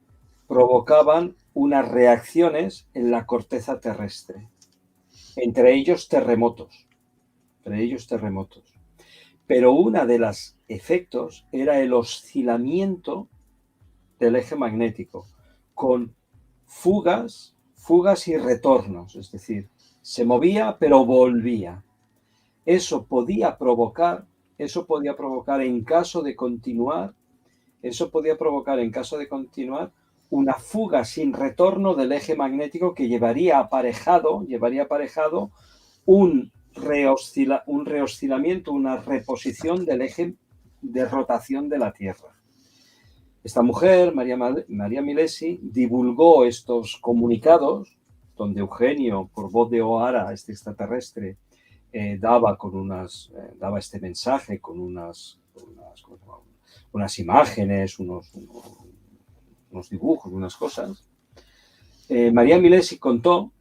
provocaban unas reacciones en la corteza terrestre, entre ellos terremotos. Pero una de los efectos era el oscilamiento del eje magnético, con fugas y retornos, es decir, se movía pero volvía. Eso podía provocar en caso de continuar una fuga sin retorno del eje magnético que llevaría aparejado un reoscilamiento, una reposición del eje de rotación de la Tierra. Esta mujer, María Milesi, divulgó estos comunicados donde Eugenio, por voz de O'Hara, este extraterrestre, daba este mensaje con unas imágenes, unos dibujos, unas cosas. María Milesi contó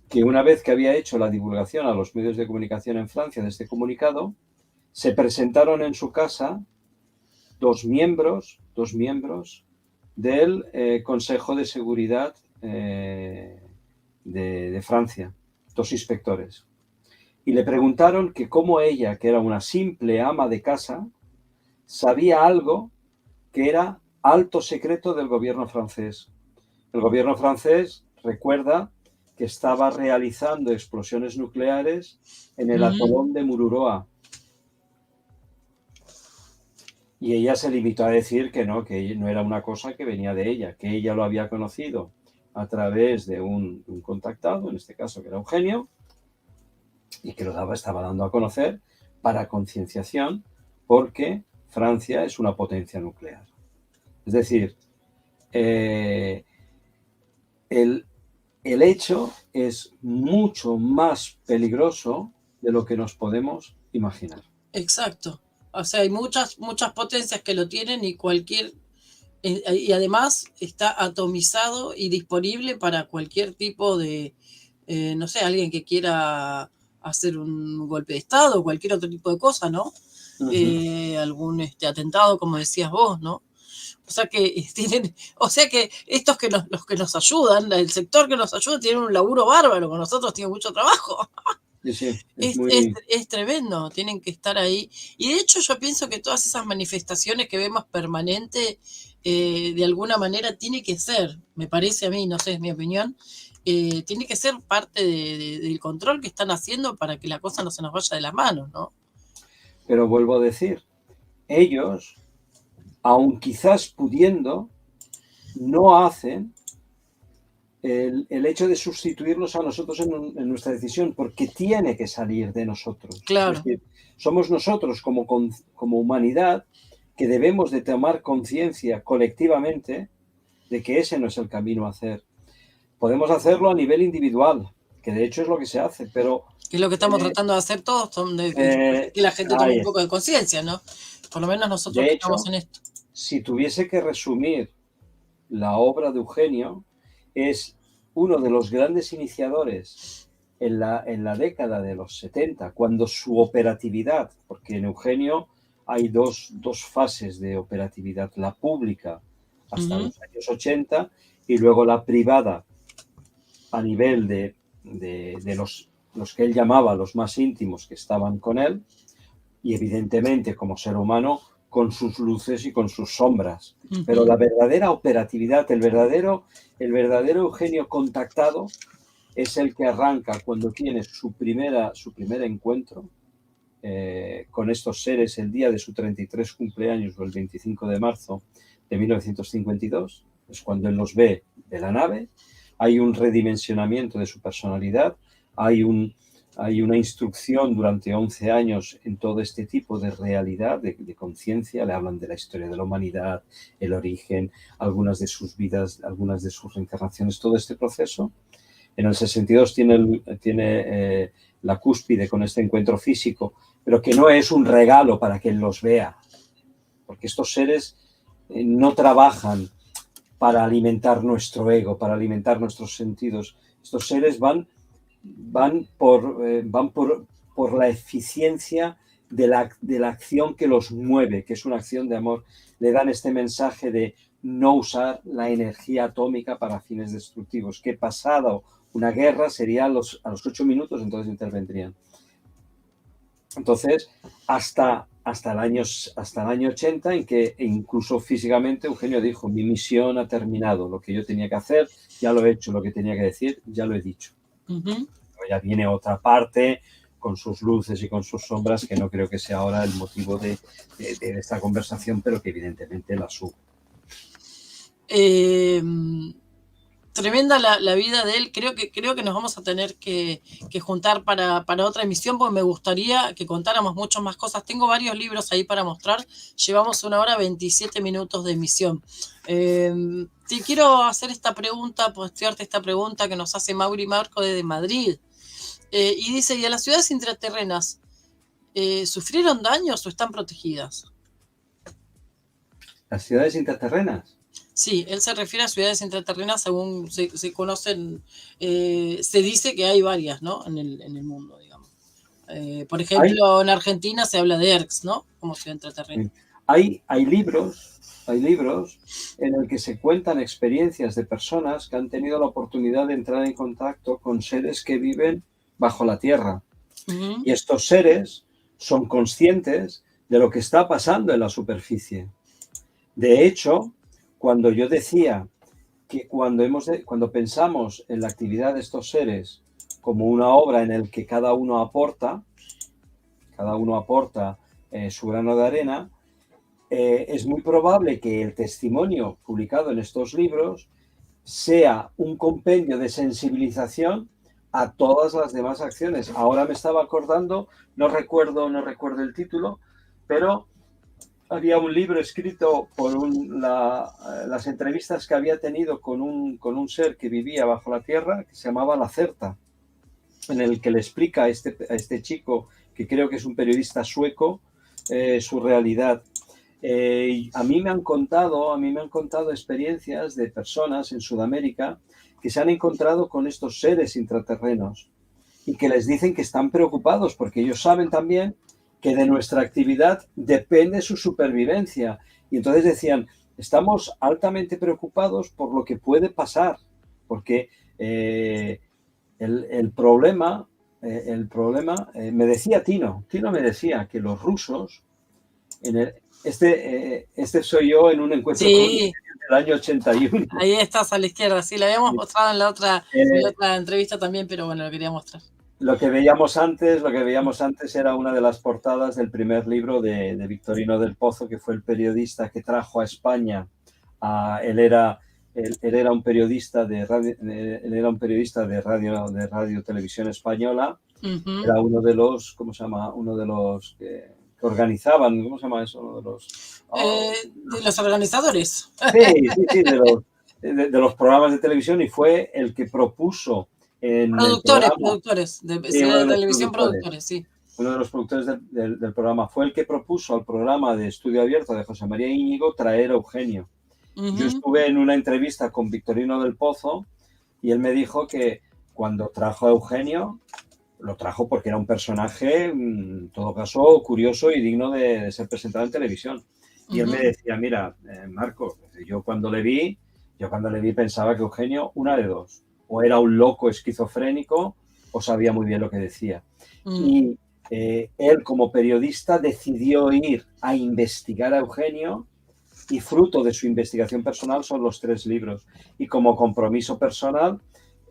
que una vez que había hecho la divulgación a los medios de comunicación en Francia de este comunicado, se presentaron en su casa dos miembros del Consejo de Seguridad de Francia, dos inspectores, y le preguntaron que cómo ella, que era una simple ama de casa, sabía algo que era alto secreto del gobierno francés. El gobierno francés recuerda que estaba realizando explosiones nucleares en el atolón de Mururoa. Y ella se limitó a decir que no era una cosa que venía de ella, que ella lo había conocido a través de un contactado, en este caso que era Eugenio, y que lo estaba dando a conocer para concienciación, porque Francia es una potencia nuclear. Es decir, el hecho es mucho más peligroso de lo que nos podemos imaginar. Exacto. O sea, hay muchas potencias que lo tienen y además está atomizado y disponible para cualquier tipo de, no sé, alguien que quiera hacer un golpe de Estado o cualquier otro tipo de cosa, ¿no? Algún atentado, como decías vos, ¿no? O sea que estos los que nos ayudan, el sector que nos ayuda, tienen un laburo bárbaro, con nosotros tienen mucho trabajo. Sí, es tremendo, tienen que estar ahí. Y de hecho yo pienso que todas esas manifestaciones que vemos permanente, de alguna manera tiene que ser, me parece a mí, no sé, es mi opinión, tiene que ser parte del control que están haciendo para que la cosa no se nos vaya de las manos, ¿no? Pero vuelvo a decir, ellos, aun quizás pudiendo, no hacen el hecho de sustituirnos a nosotros en nuestra decisión, porque tiene que salir de nosotros. Claro. Es decir, somos nosotros como humanidad que debemos de tomar conciencia colectivamente de que ese no es el camino a hacer. Podemos hacerlo a nivel individual, que de hecho es lo que se hace, pero... Es lo que estamos tratando de hacer todos, que la gente tome un poco de conciencia, ¿no? Por lo menos nosotros que estamos en esto. Si tuviese que resumir la obra de Eugenio, es uno de los grandes iniciadores en la década de los 70, cuando su operatividad, porque en Eugenio hay dos fases de operatividad, la pública hasta los años 80 y luego la privada a nivel de los que él llamaba los más íntimos que estaban con él, y evidentemente como ser humano con sus luces y con sus sombras. Pero la verdadera operatividad, el verdadero Eugenio contactado es el que arranca cuando tiene su primer encuentro con estos seres el día de su 33 cumpleaños o el 25 de marzo de 1952. Es cuando él los ve de la nave. Hay un redimensionamiento de su personalidad, hay una instrucción durante 11 años en todo este tipo de realidad, de conciencia. Le hablan de la historia de la humanidad, el origen, algunas de sus vidas, algunas de sus reencarnaciones, todo este proceso. En el 62 tiene la cúspide con este encuentro físico, pero que no es un regalo para que él los vea, porque estos seres no trabajan para alimentar nuestro ego, para alimentar nuestros sentidos. Estos seres van por la eficiencia de la acción que los mueve, que es una acción de amor. Le dan este mensaje de no usar la energía atómica para fines destructivos, que pasado una guerra sería a los 8 minutos, entonces intervendrían. Entonces, hasta el año 80, en que incluso físicamente Eugenio dijo, mi misión ha terminado, lo que yo tenía que hacer, ya lo he hecho, lo que tenía que decir, ya lo he dicho. Ya viene otra parte con sus luces y con sus sombras, que no creo que sea ahora el motivo de esta conversación, pero que evidentemente la subo. Tremenda la vida de él. Creo que nos vamos a tener que juntar para otra emisión, porque me gustaría que contáramos muchas más cosas. Tengo varios libros ahí para mostrar. Llevamos 1 hora 27 minutos de emisión. Te quiero hacer esta pregunta que nos hace Mauri Marco desde Madrid. Y dice, ¿y a las ciudades intraterrenas sufrieron daños o están protegidas? ¿Las ciudades intraterrenas? Sí, él se refiere a ciudades intraterrenas según se conocen, se dice que hay varias, ¿no? En el mundo, digamos. Por ejemplo, en Argentina se habla de ERX, ¿no? Como ciudad intraterrena. Hay libros en el que se cuentan experiencias de personas que han tenido la oportunidad de entrar en contacto con seres que viven bajo la tierra. Y estos seres son conscientes de lo que está pasando en la superficie. De hecho, cuando yo decía que cuando pensamos en la actividad de estos seres como una obra en la que cada uno aporta su grano de arena, es muy probable que el testimonio publicado en estos libros sea un compendio de sensibilización a todas las demás acciones. Ahora me estaba acordando, no recuerdo el título, pero había un libro escrito por las entrevistas que había tenido con un ser que vivía bajo la tierra, que se llamaba Lacerta, en el que le explica a este chico, que creo que es un periodista sueco, su realidad. A mí me han contado experiencias de personas en Sudamérica que se han encontrado con estos seres intraterrenos y que les dicen que están preocupados porque ellos saben también que de nuestra actividad depende su supervivencia. Y entonces decían, estamos altamente preocupados por lo que puede pasar, porque el problema, me decía Tino me decía que los rusos Este soy yo en un encuentro Sí, del año 81. ahí estás a la izquierda, sí, la habíamos mostrado en la otra entrevista también, pero bueno, lo quería mostrar. Lo que veíamos antes era una de las portadas del primer libro de Victorino del Pozo, que fue el periodista que trajo a España. Él era un periodista de radio televisión española. Era uno de los, ¿cómo se llama? Uno de los que organizaban, ¿cómo se llama eso? Uno de los... de los organizadores. Sí, de los programas de televisión, y fue el que propuso en Productores, de televisión, sí. Uno de los productores del programa fue el que propuso al programa de Estudio Abierto de José María Íñigo traer a Eugenio. Yo estuve en una entrevista con Victorino del Pozo y él me dijo que cuando trajo a Eugenio, lo trajo porque era un personaje, en todo caso, curioso y digno de ser presentado en televisión. Y él me decía, mira, Marco, yo cuando le vi pensaba que Eugenio, una de dos, o era un loco esquizofrénico o sabía muy bien lo que decía. Y él, como periodista, decidió ir a investigar a Eugenio, y fruto de su investigación personal son los 3 libros. Y como compromiso personal,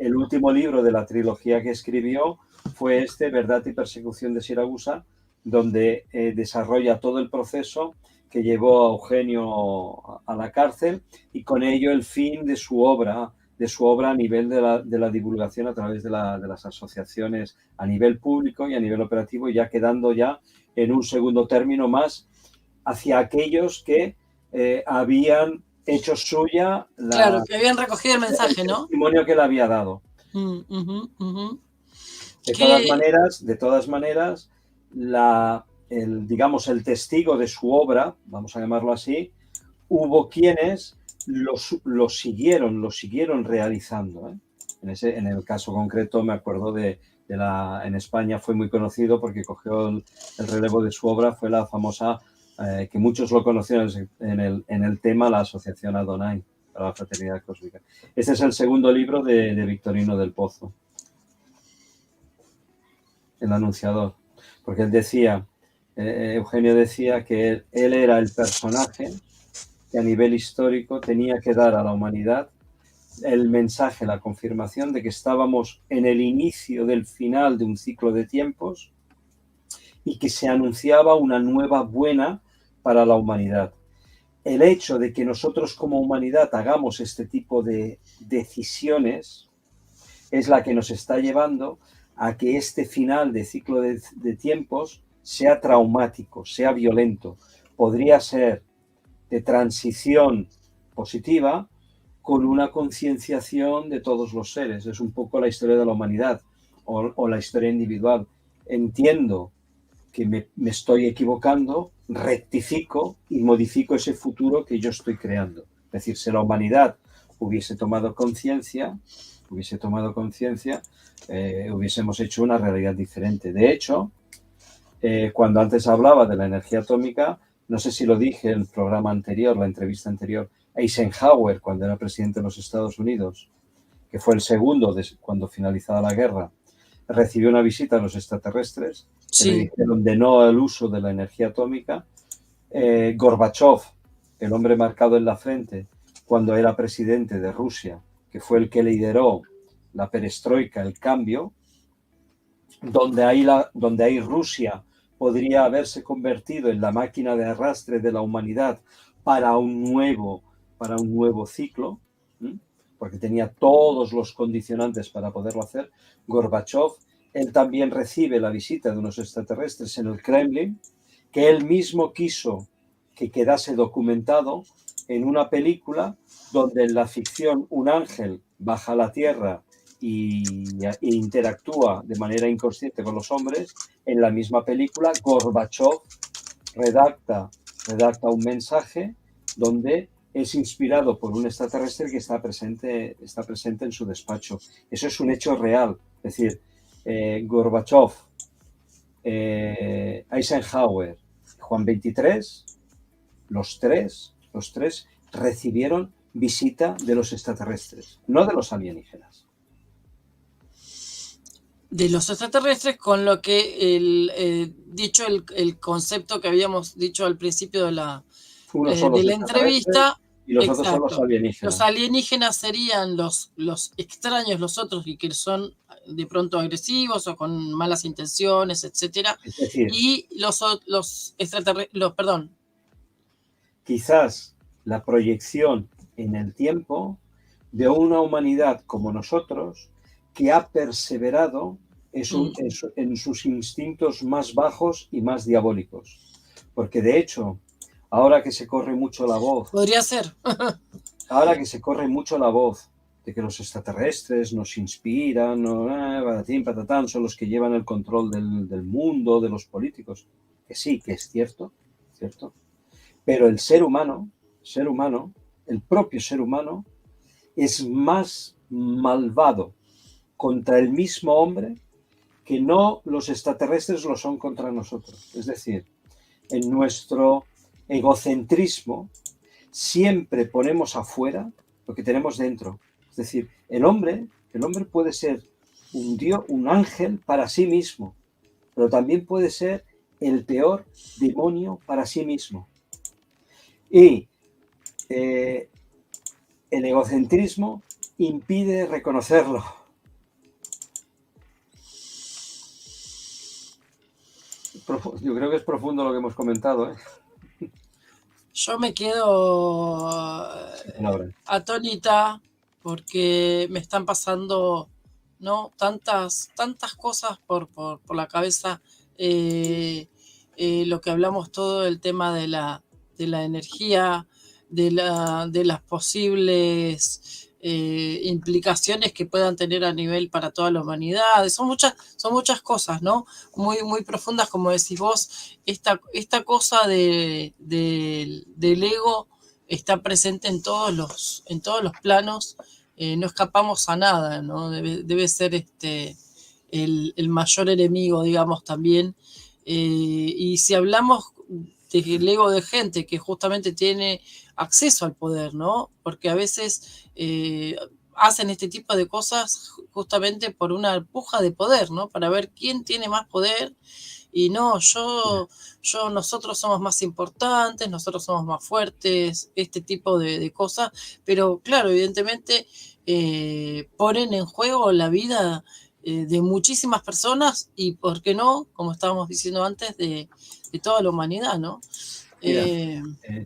el último libro de la trilogía que escribió fue Verdad y Persecución de Siragusa, donde desarrolla todo el proceso que llevó a Eugenio a la cárcel, y con ello el fin de su obra a nivel de la divulgación a través de las asociaciones a nivel público y a nivel operativo, ya quedando ya en un segundo término más hacia aquellos que habían hecho suya claro, que habían recogido el mensaje, ¿no? El testimonio que le había dado. De todas maneras, el testigo de su obra, vamos a llamarlo así, hubo quienes lo siguieron realizando. En el caso concreto me acuerdo en España fue muy conocido porque cogió el relevo de su obra, fue la famosa, que muchos lo conocieron en el tema, la Asociación Adonai para la Fraternidad Cósmica. Este es el segundo libro de Victorino del Pozo, El Anunciador, porque él decía, Eugenio decía que él era el personaje que a nivel histórico tenía que dar a la humanidad el mensaje, la confirmación de que estábamos en el inicio del final de un ciclo de tiempos y que se anunciaba una nueva buena para la humanidad. El hecho de que nosotros como humanidad hagamos este tipo de decisiones es la que nos está llevando a que este final de ciclo de tiempos sea traumático, sea violento. Podría ser de transición positiva con una concienciación de todos los seres. Es un poco la historia de la humanidad o la historia individual. Entiendo que me estoy equivocando, rectifico y modifico ese futuro que yo estoy creando. Es decir, si la humanidad hubiese tomado conciencia, hubiésemos hecho una realidad diferente. De hecho, cuando antes hablaba de la energía atómica, no sé si lo dije en el programa anterior, la entrevista anterior, Eisenhower, cuando era presidente de los Estados Unidos, que fue el segundo cuando finalizada la guerra, recibió una visita a los extraterrestres, que le dijeron de no al uso de la energía atómica. Gorbachev, el hombre marcado en la frente, cuando era presidente de Rusia, que fue el que lideró la perestroika, el cambio, donde ahí Rusia podría haberse convertido en la máquina de arrastre de la humanidad para un nuevo ciclo, porque tenía todos los condicionantes para poderlo hacer. Gorbachev, él también recibe la visita de unos extraterrestres en el Kremlin, que él mismo quiso que quedase documentado en una película donde en la ficción un ángel baja a la Tierra e interactúa de manera inconsciente con los hombres. En la misma película, Gorbachev redacta un mensaje donde es inspirado por un extraterrestre que está presente en su despacho. Eso es un hecho real. Es decir, Gorbachev, Eisenhower, Juan XXIII, los tres recibieron visita de los extraterrestres, no de los alienígenas. de los extraterrestres, con lo que dicho el concepto que habíamos dicho al principio Unos son de los la extraterrestres entrevista. y los otros son los Exacto. Los alienígenas. alienígenas serían los extraños, los otros, y que son de pronto agresivos o con malas intenciones, etcétera. Es decir, Y los extraterrestres, perdón. Quizás la proyección en el tiempo de una humanidad como nosotros que ha perseverado en sus instintos más bajos y más diabólicos. Porque de hecho, ahora que se corre mucho la voz, Podría ser. ahora que se corre mucho la voz de que los extraterrestres nos inspiran, patatín, patatán, son los que llevan el control del mundo, de los políticos, que sí, que es cierto, cierto. Pero el ser humano, el propio ser humano, es más malvado contra el mismo hombre que no los extraterrestres lo son contra nosotros. Es decir, en nuestro egocentrismo siempre ponemos afuera lo que tenemos dentro. Es decir, el hombre puede ser un Dios, un ángel para sí mismo, pero también puede ser el peor demonio para sí mismo. Y el egocentrismo impide reconocerlo. Yo creo que es profundo lo que hemos comentado, ¿eh? Yo me quedo atónita porque me están pasando, ¿no?, tantas cosas por la cabeza. Lo que hablamos todo, el tema de la energía, de las posibles implicaciones que puedan tener a nivel para toda la humanidad. Son muchas cosas, ¿no? Muy, muy profundas, como decís vos. Esta cosa del ego está presente en todos los planos. No escapamos a nada, ¿no? Debe ser el mayor enemigo, digamos, también. Y si hablamos del ego de gente que justamente tiene acceso al poder, ¿no? Porque a veces hacen este tipo de cosas justamente por una puja de poder, ¿no? Para ver quién tiene más poder. Y no, nosotros somos más importantes, nosotros somos más fuertes, este tipo de cosas. Pero claro, evidentemente ponen en juego la vida de muchísimas personas y, ¿por qué no?, como estábamos diciendo antes, de toda la humanidad, ¿no? Mira,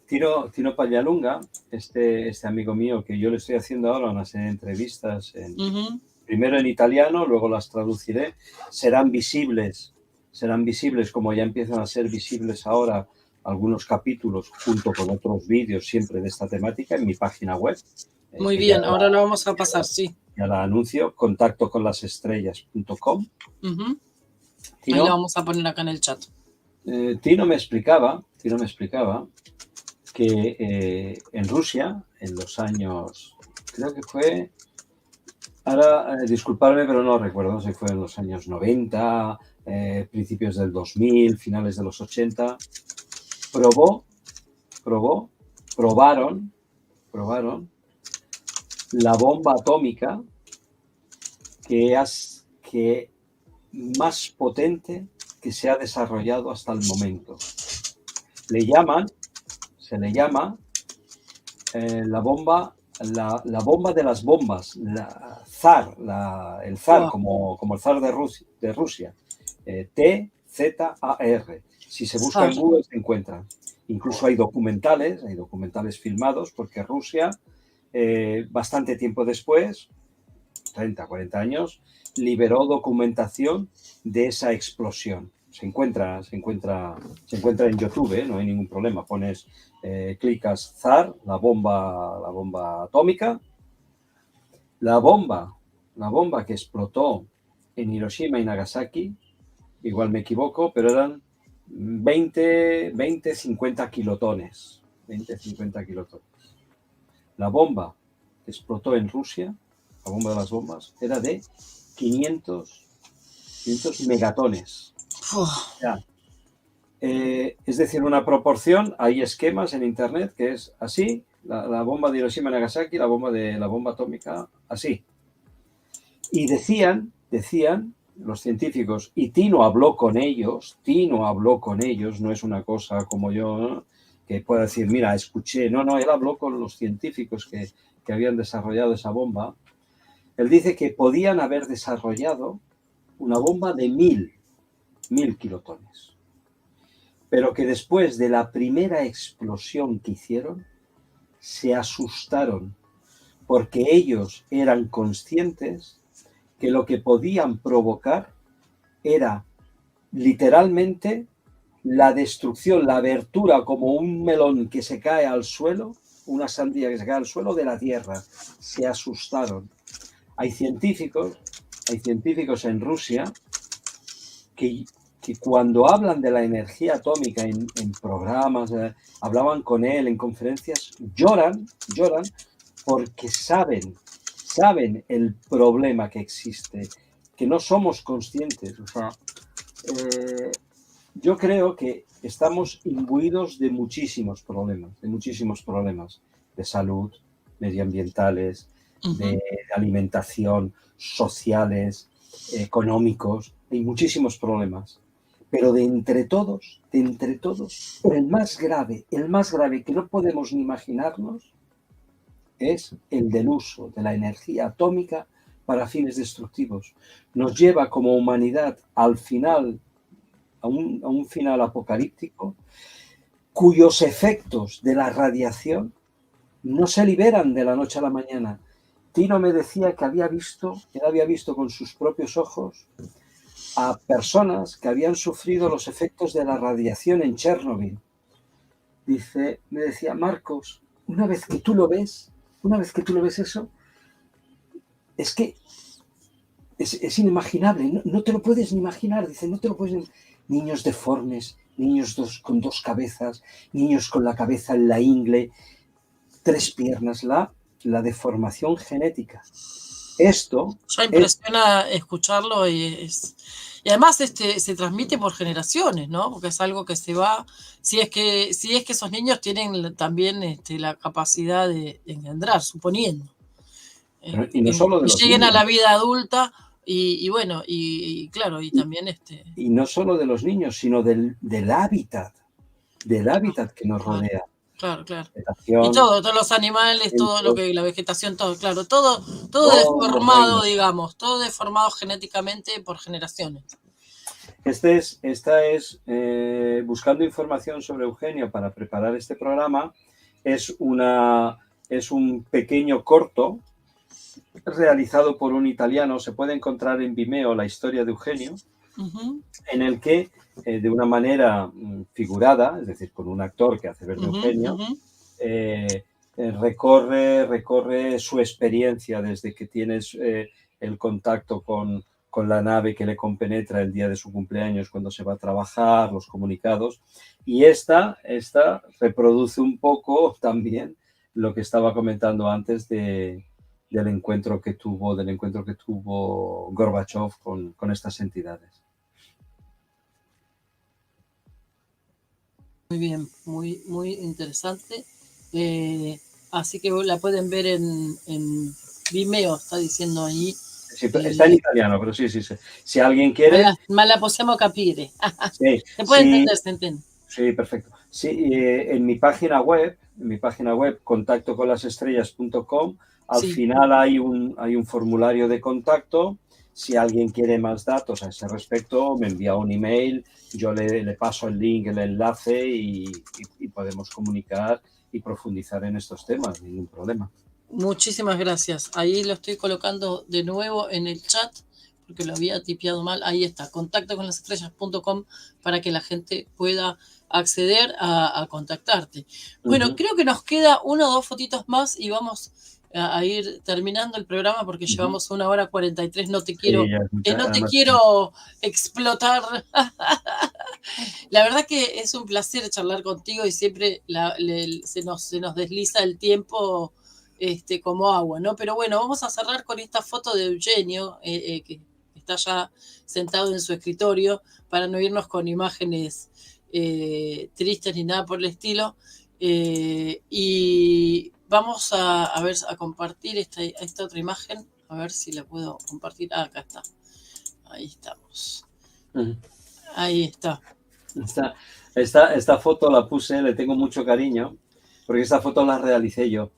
Tino Pallalunga, este amigo mío, que yo le estoy haciendo ahora una serie de entrevistas, primero en italiano, luego las traduciré, serán visibles como ya empiezan a ser visibles ahora algunos capítulos junto con otros vídeos siempre de esta temática en mi página web. Muy bien, ahora lo vamos a pasar, sí. Ya la anuncio, contactoconlasestrellas.com. Ahí la vamos a poner acá en el chat. Tino me explicaba que en Rusia, en los años, creo que fue, ahora disculpadme, pero no recuerdo, no sé si fue en los años 90, principios del 2000, finales de los 80, probaron la bomba atómica que más potente que se ha desarrollado hasta el momento. Se le llama la bomba de las bombas, el zar, como el zar de Rusia, TZAR. Si se busca en Google se encuentra. Incluso hay documentales filmados, porque Rusia, bastante tiempo después, 30, 40 años, liberó documentación de esa explosión. Se encuentra en YouTube, no hay ningún problema. Pones, clicas ZAR, la bomba atómica. La bomba que explotó en Hiroshima y Nagasaki, igual me equivoco, pero eran 50 kilotones. 50 kilotones. La bomba que explotó en Rusia, la bomba de las bombas, era de 500 megatones. Ya. Es decir, una proporción, hay esquemas en internet que es así, la bomba de Hiroshima y Nagasaki, la bomba atómica, así. Y decían los científicos, y Tino habló con ellos, no es una cosa como yo, ¿no?, que pueda decir, mira, escuché. No, él habló con los científicos que habían desarrollado esa bomba. Él dice que podían haber desarrollado una bomba de 1000 kilotones, pero que después de la primera explosión que hicieron, se asustaron, porque ellos eran conscientes que lo que podían provocar era literalmente la destrucción, la abertura, como un melón que se cae al suelo, una sandía que se cae al suelo de la Tierra. Se asustaron. Hay científicos en Rusia que cuando hablan de la energía atómica en programas, hablaban con él en conferencias, lloran porque saben el problema que existe, que no somos conscientes. O sea, yo creo que estamos imbuidos de muchísimos problemas de salud, medioambientales, de alimentación, sociales, económicos. Hay muchísimos problemas. Pero de entre todos, el más grave que no podemos ni imaginarnos es el del uso de la energía atómica para fines destructivos. Nos lleva como humanidad al final, a un final apocalíptico, cuyos efectos de la radiación no se liberan de la noche a la mañana. Tino me decía que él había visto con sus propios ojos a personas que habían sufrido los efectos de la radiación en Chernobyl. Me decía, Marcos, una vez que tú lo ves eso, es que es inimaginable, no te lo puedes ni imaginar. Dice, no te lo puedes. Niños deformes, niños con dos cabezas, niños con la cabeza en la ingle, 3 piernas, la deformación genética. Esto ya impresiona escucharlo y además se transmite por generaciones, ¿no? Porque es algo que se va, si es que esos niños tienen también la capacidad de engendrar, suponiendo. Y no solo de que los lleguen niños. A la vida adulta y bueno, y claro, y también Y no solo de los niños, sino del hábitat que nos rodea. Claro. Y todos los animales, todo lo que la vegetación, todo deformado, digamos, todo deformado genéticamente por generaciones. Esta es buscando información sobre Eugenio para preparar este programa. Es un pequeño corto realizado por un italiano. Se puede encontrar en Vimeo, la historia de Eugenio, en el que de una manera figurada, es decir, con un actor que hace ver de Eugenio, recorre su experiencia desde que tienes el contacto con la nave que le compenetra el día de su cumpleaños cuando se va a trabajar, los comunicados. Y esta reproduce un poco también lo que estaba comentando antes del encuentro que tuvo Gorbachov con estas entidades. Muy bien, muy interesante. Así que la pueden ver en Vimeo, está diciendo ahí. Sí, está en italiano, pero sí. Si alguien quiere... Ma la possiamo capire. Sí, se puede entender, se entiende. Sí, perfecto. Sí, en mi página web, contactoconlasestrellas.com, al final hay un formulario de contacto. Si alguien quiere más datos a ese respecto, me envía un email, yo le paso el link, el enlace y podemos comunicar y profundizar en estos temas, ningún problema. Muchísimas gracias. Ahí lo estoy colocando de nuevo en el chat porque lo había tipeado mal. Ahí está, contactoconlasestrellas.com para que la gente pueda acceder a contactarte. Bueno, creo que nos queda 1 o 2 fotitos más y vamos a ir terminando el programa porque llevamos 1 hora 43. No te quiero, quiero explotar. La verdad que es un placer charlar contigo y siempre se nos desliza el tiempo como agua, ¿no? Pero bueno, vamos a cerrar con esta foto de Eugenio, que está ya sentado en su escritorio, para no irnos con imágenes tristes ni nada por el estilo. Y vamos a ver, a compartir esta otra imagen, a ver si la puedo compartir. Acá está. Ahí estamos. Ujú. Ahí está. Esta foto la puse, le tengo mucho cariño, porque esta foto la realicé yo.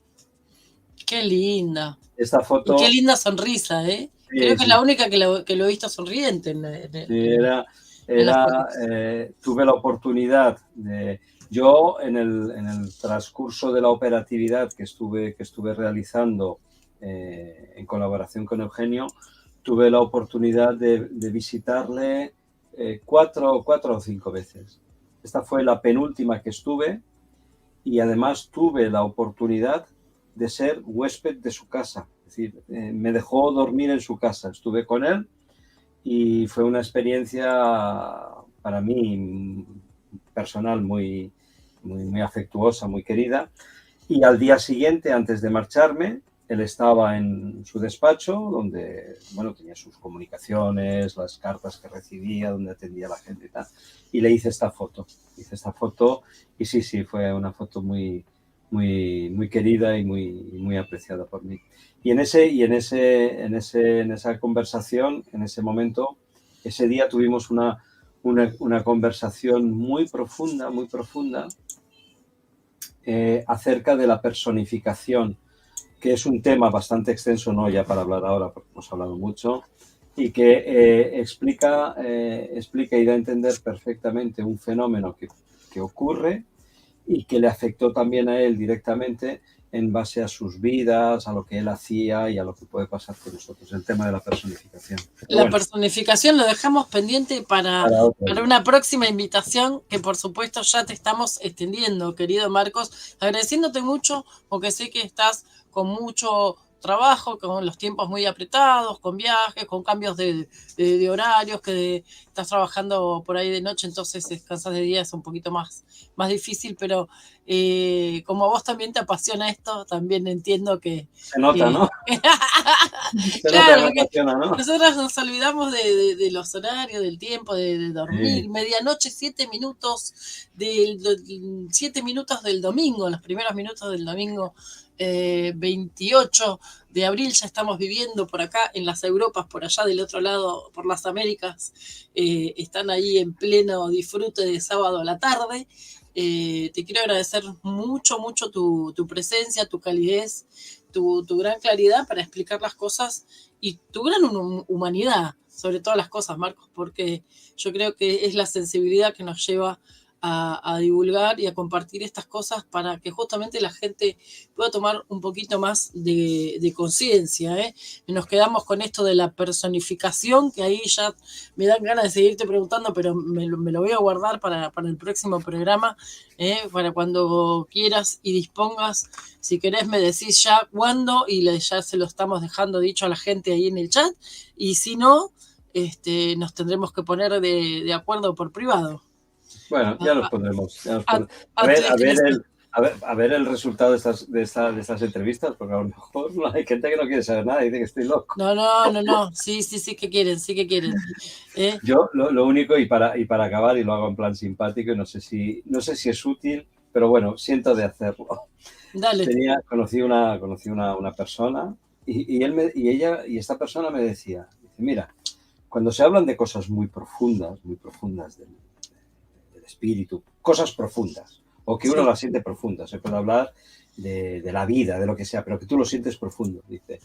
Qué linda. Esta Y foto... qué linda sonrisa, ¿eh? Creo que es sí, la única que lo he visto sonriente sí, en las fotos. tuve la oportunidad de... Yo, en el transcurso de la operatividad que estuve realizando en colaboración con Eugenio, tuve la oportunidad de visitarle 4 o 5 veces. Esta fue la penúltima que estuve y además tuve la oportunidad de ser huésped de su casa. Es decir, me dejó dormir en su casa. Estuve con él y fue una experiencia para mí personal muy afectuosa, muy querida. Y al día siguiente, antes de marcharme, él estaba en su despacho, donde, bueno, tenía sus comunicaciones, las cartas que recibía, donde atendía a la gente y tal. Y le hice esta foto. Y sí, fue una foto muy querida y muy apreciada por mí. Y en esa conversación, en ese momento, ese día tuvimos una conversación muy profunda, acerca de la personificación, que es un tema bastante extenso, no ya para hablar ahora, porque hemos hablado mucho, y que explica y da a entender perfectamente un fenómeno que ocurre y que le afectó también a él directamente en base a sus vidas, a lo que él hacía y a lo que puede pasar con nosotros, el tema de la personificación. La personificación lo dejamos pendiente para una próxima invitación que por supuesto ya te estamos extendiendo, querido Marcos, agradeciéndote mucho porque sé que estás con mucho trabajo, con los tiempos muy apretados, con viajes, con cambios de horarios, que estás trabajando por ahí de noche, entonces descansas de día, es un poquito más difícil, pero como a vos también te apasiona esto, también entiendo que... Se nota, ¿no? Claro, porque nosotros nos olvidamos de los horarios, del tiempo, de dormir. Sí. Medianoche, 7 minutos 7 minutos del domingo, los primeros minutos del domingo 28 de abril ya estamos viviendo por acá en las Europas, por allá del otro lado, por las Américas, están ahí en pleno disfrute de sábado a la tarde. Te quiero agradecer mucho tu presencia, tu calidez, tu gran claridad para explicar las cosas y tu gran humanidad sobre todas las cosas, Marcos, porque yo creo que es la sensibilidad que nos lleva a divulgar y a compartir estas cosas para que justamente la gente pueda tomar un poquito más de conciencia, ¿eh? Nos quedamos con esto de la personificación, que ahí ya me dan ganas de seguirte preguntando, pero me lo voy a guardar para el próximo programa, para cuando quieras y dispongas. Si querés me decís ya cuándo y ya se lo estamos dejando dicho a la gente ahí en el chat, y si no, nos tendremos que poner de acuerdo por privado. Bueno, ya nos pondremos. A ver el resultado de estas entrevistas, porque a lo mejor hay gente que no quiere saber nada y dice que estoy loco. No. Sí que quieren. Yo lo único, y para acabar, y lo hago en plan simpático, y no sé si es útil, pero bueno, siento de hacerlo. Dale. Conocí una persona y esta persona me decía, mira, cuando se hablan de cosas muy profundas del espíritu, cosas profundas, o que uno las siente profundas, se puede hablar de la vida, de lo que sea, pero que tú lo sientes profundo, dice.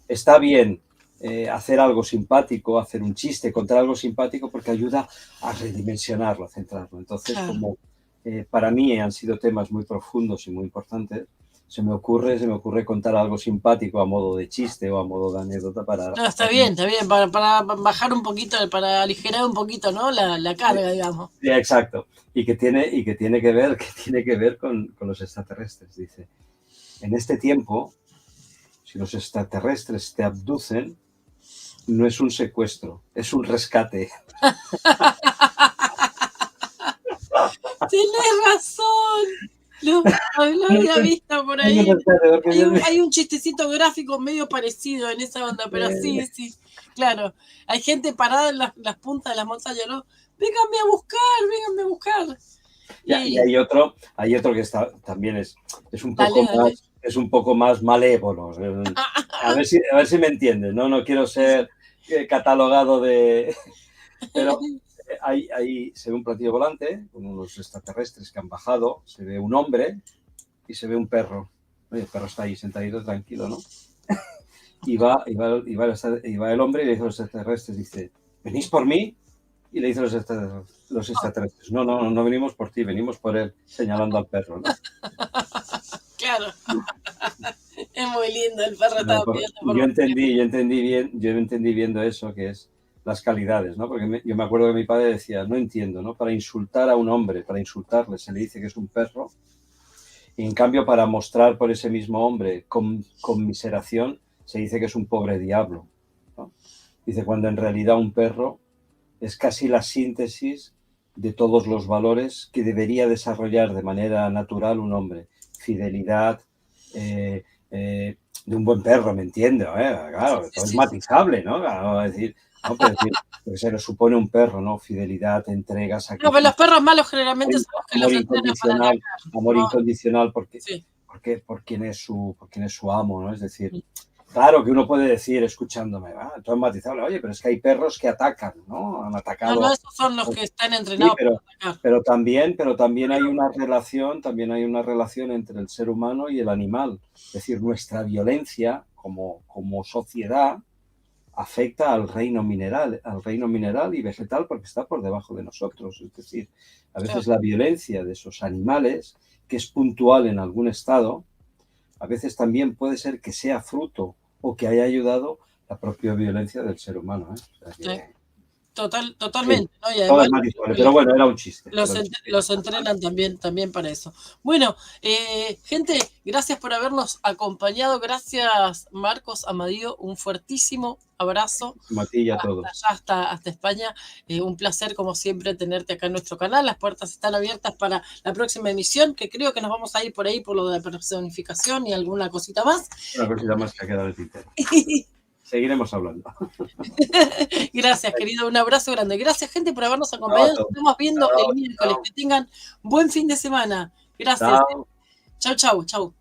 Está bien hacer algo simpático, hacer un chiste, contar algo simpático, porque ayuda a redimensionarlo, a centrarlo. Entonces, como para mí han sido temas muy profundos y muy importantes, se me ocurre contar algo simpático a modo de chiste o a modo de anécdota para... No, está bien, para bajar un poquito, para aligerar un poquito, ¿no? La carga, digamos. Sí, exacto. Y que tiene que ver con los extraterrestres, dice. En este tiempo, si los extraterrestres te abducen, no es un secuestro, es un rescate. Tienes razón. Lo había visto por ahí. Hay un chistecito gráfico medio parecido en esa onda, pero sí, claro. Hay gente parada en las puntas de las montañas, ¿no? Vénganme a buscar. Y hay otro que también es un poco más malévolo. A ver si me entiendes, ¿no? No quiero ser catalogado de... Pero ahí se ve un platillo volante con unos extraterrestres que han bajado, se ve un hombre y se ve un perro. Oye, el perro está ahí sentadito, tranquilo, ¿no? Y va el hombre y le dice a los extraterrestres, dice, ¿venís por mí? Y le dice a los extraterrestres, no venimos por ti, venimos por él, señalando al perro, ¿no? Claro. Es muy lindo, el perro estaba pidiendo por Yo entendí viendo eso, que es las calidades, ¿no? Porque yo me acuerdo que mi padre decía, no entiendo, ¿no? Para insultar a un hombre, para insultarle, se le dice que es un perro, y en cambio para mostrar por ese mismo hombre conmiseración, se dice que es un pobre diablo, ¿no? Dice, cuando en realidad un perro es casi la síntesis de todos los valores que debería desarrollar de manera natural un hombre. Fidelidad, de un buen perro, ¿me entiendo? Claro, todo es matizable, ¿no? Claro, decir, no, pero decir, porque se le supone un perro, ¿no? Fidelidad, entrega, sacrificio. No, pero los perros malos generalmente son los que los entrenan para atacar. Amor incondicional por quien es su amo, ¿no? Es decir, claro que uno puede decir, escuchándome, todo es matizable, oye, pero es que hay perros que atacan, ¿no? Han atacado. No, esos son los que están entrenados para atacar. Pero también hay una relación entre el ser humano y el animal. Es decir, nuestra violencia como sociedad afecta al reino mineral y vegetal porque está por debajo de nosotros. Es decir, a veces la violencia de esos animales, que es puntual en algún estado, a veces también puede ser que sea fruto o que haya ayudado la propia violencia del ser humano. O sea que, totalmente. Sí, ¿no? Y además, pero bueno, era un chiste. Los entrenan también para eso. Bueno, gente, gracias por habernos acompañado. Gracias, Marcos, Amadío. Un fuertísimo abrazo. Matilla a todos. Hasta España. Un placer, como siempre, tenerte acá en nuestro canal. Las puertas están abiertas para la próxima emisión, que creo que nos vamos a ir por ahí por lo de la personificación y alguna cosita más. Una cosita más que ha quedado en el tintero. Seguiremos hablando. Gracias, querido. Un abrazo grande. Gracias, gente, por habernos acompañado. Nos estamos viendo el miércoles. Que tengan buen fin de semana. Gracias. Chao. Chau.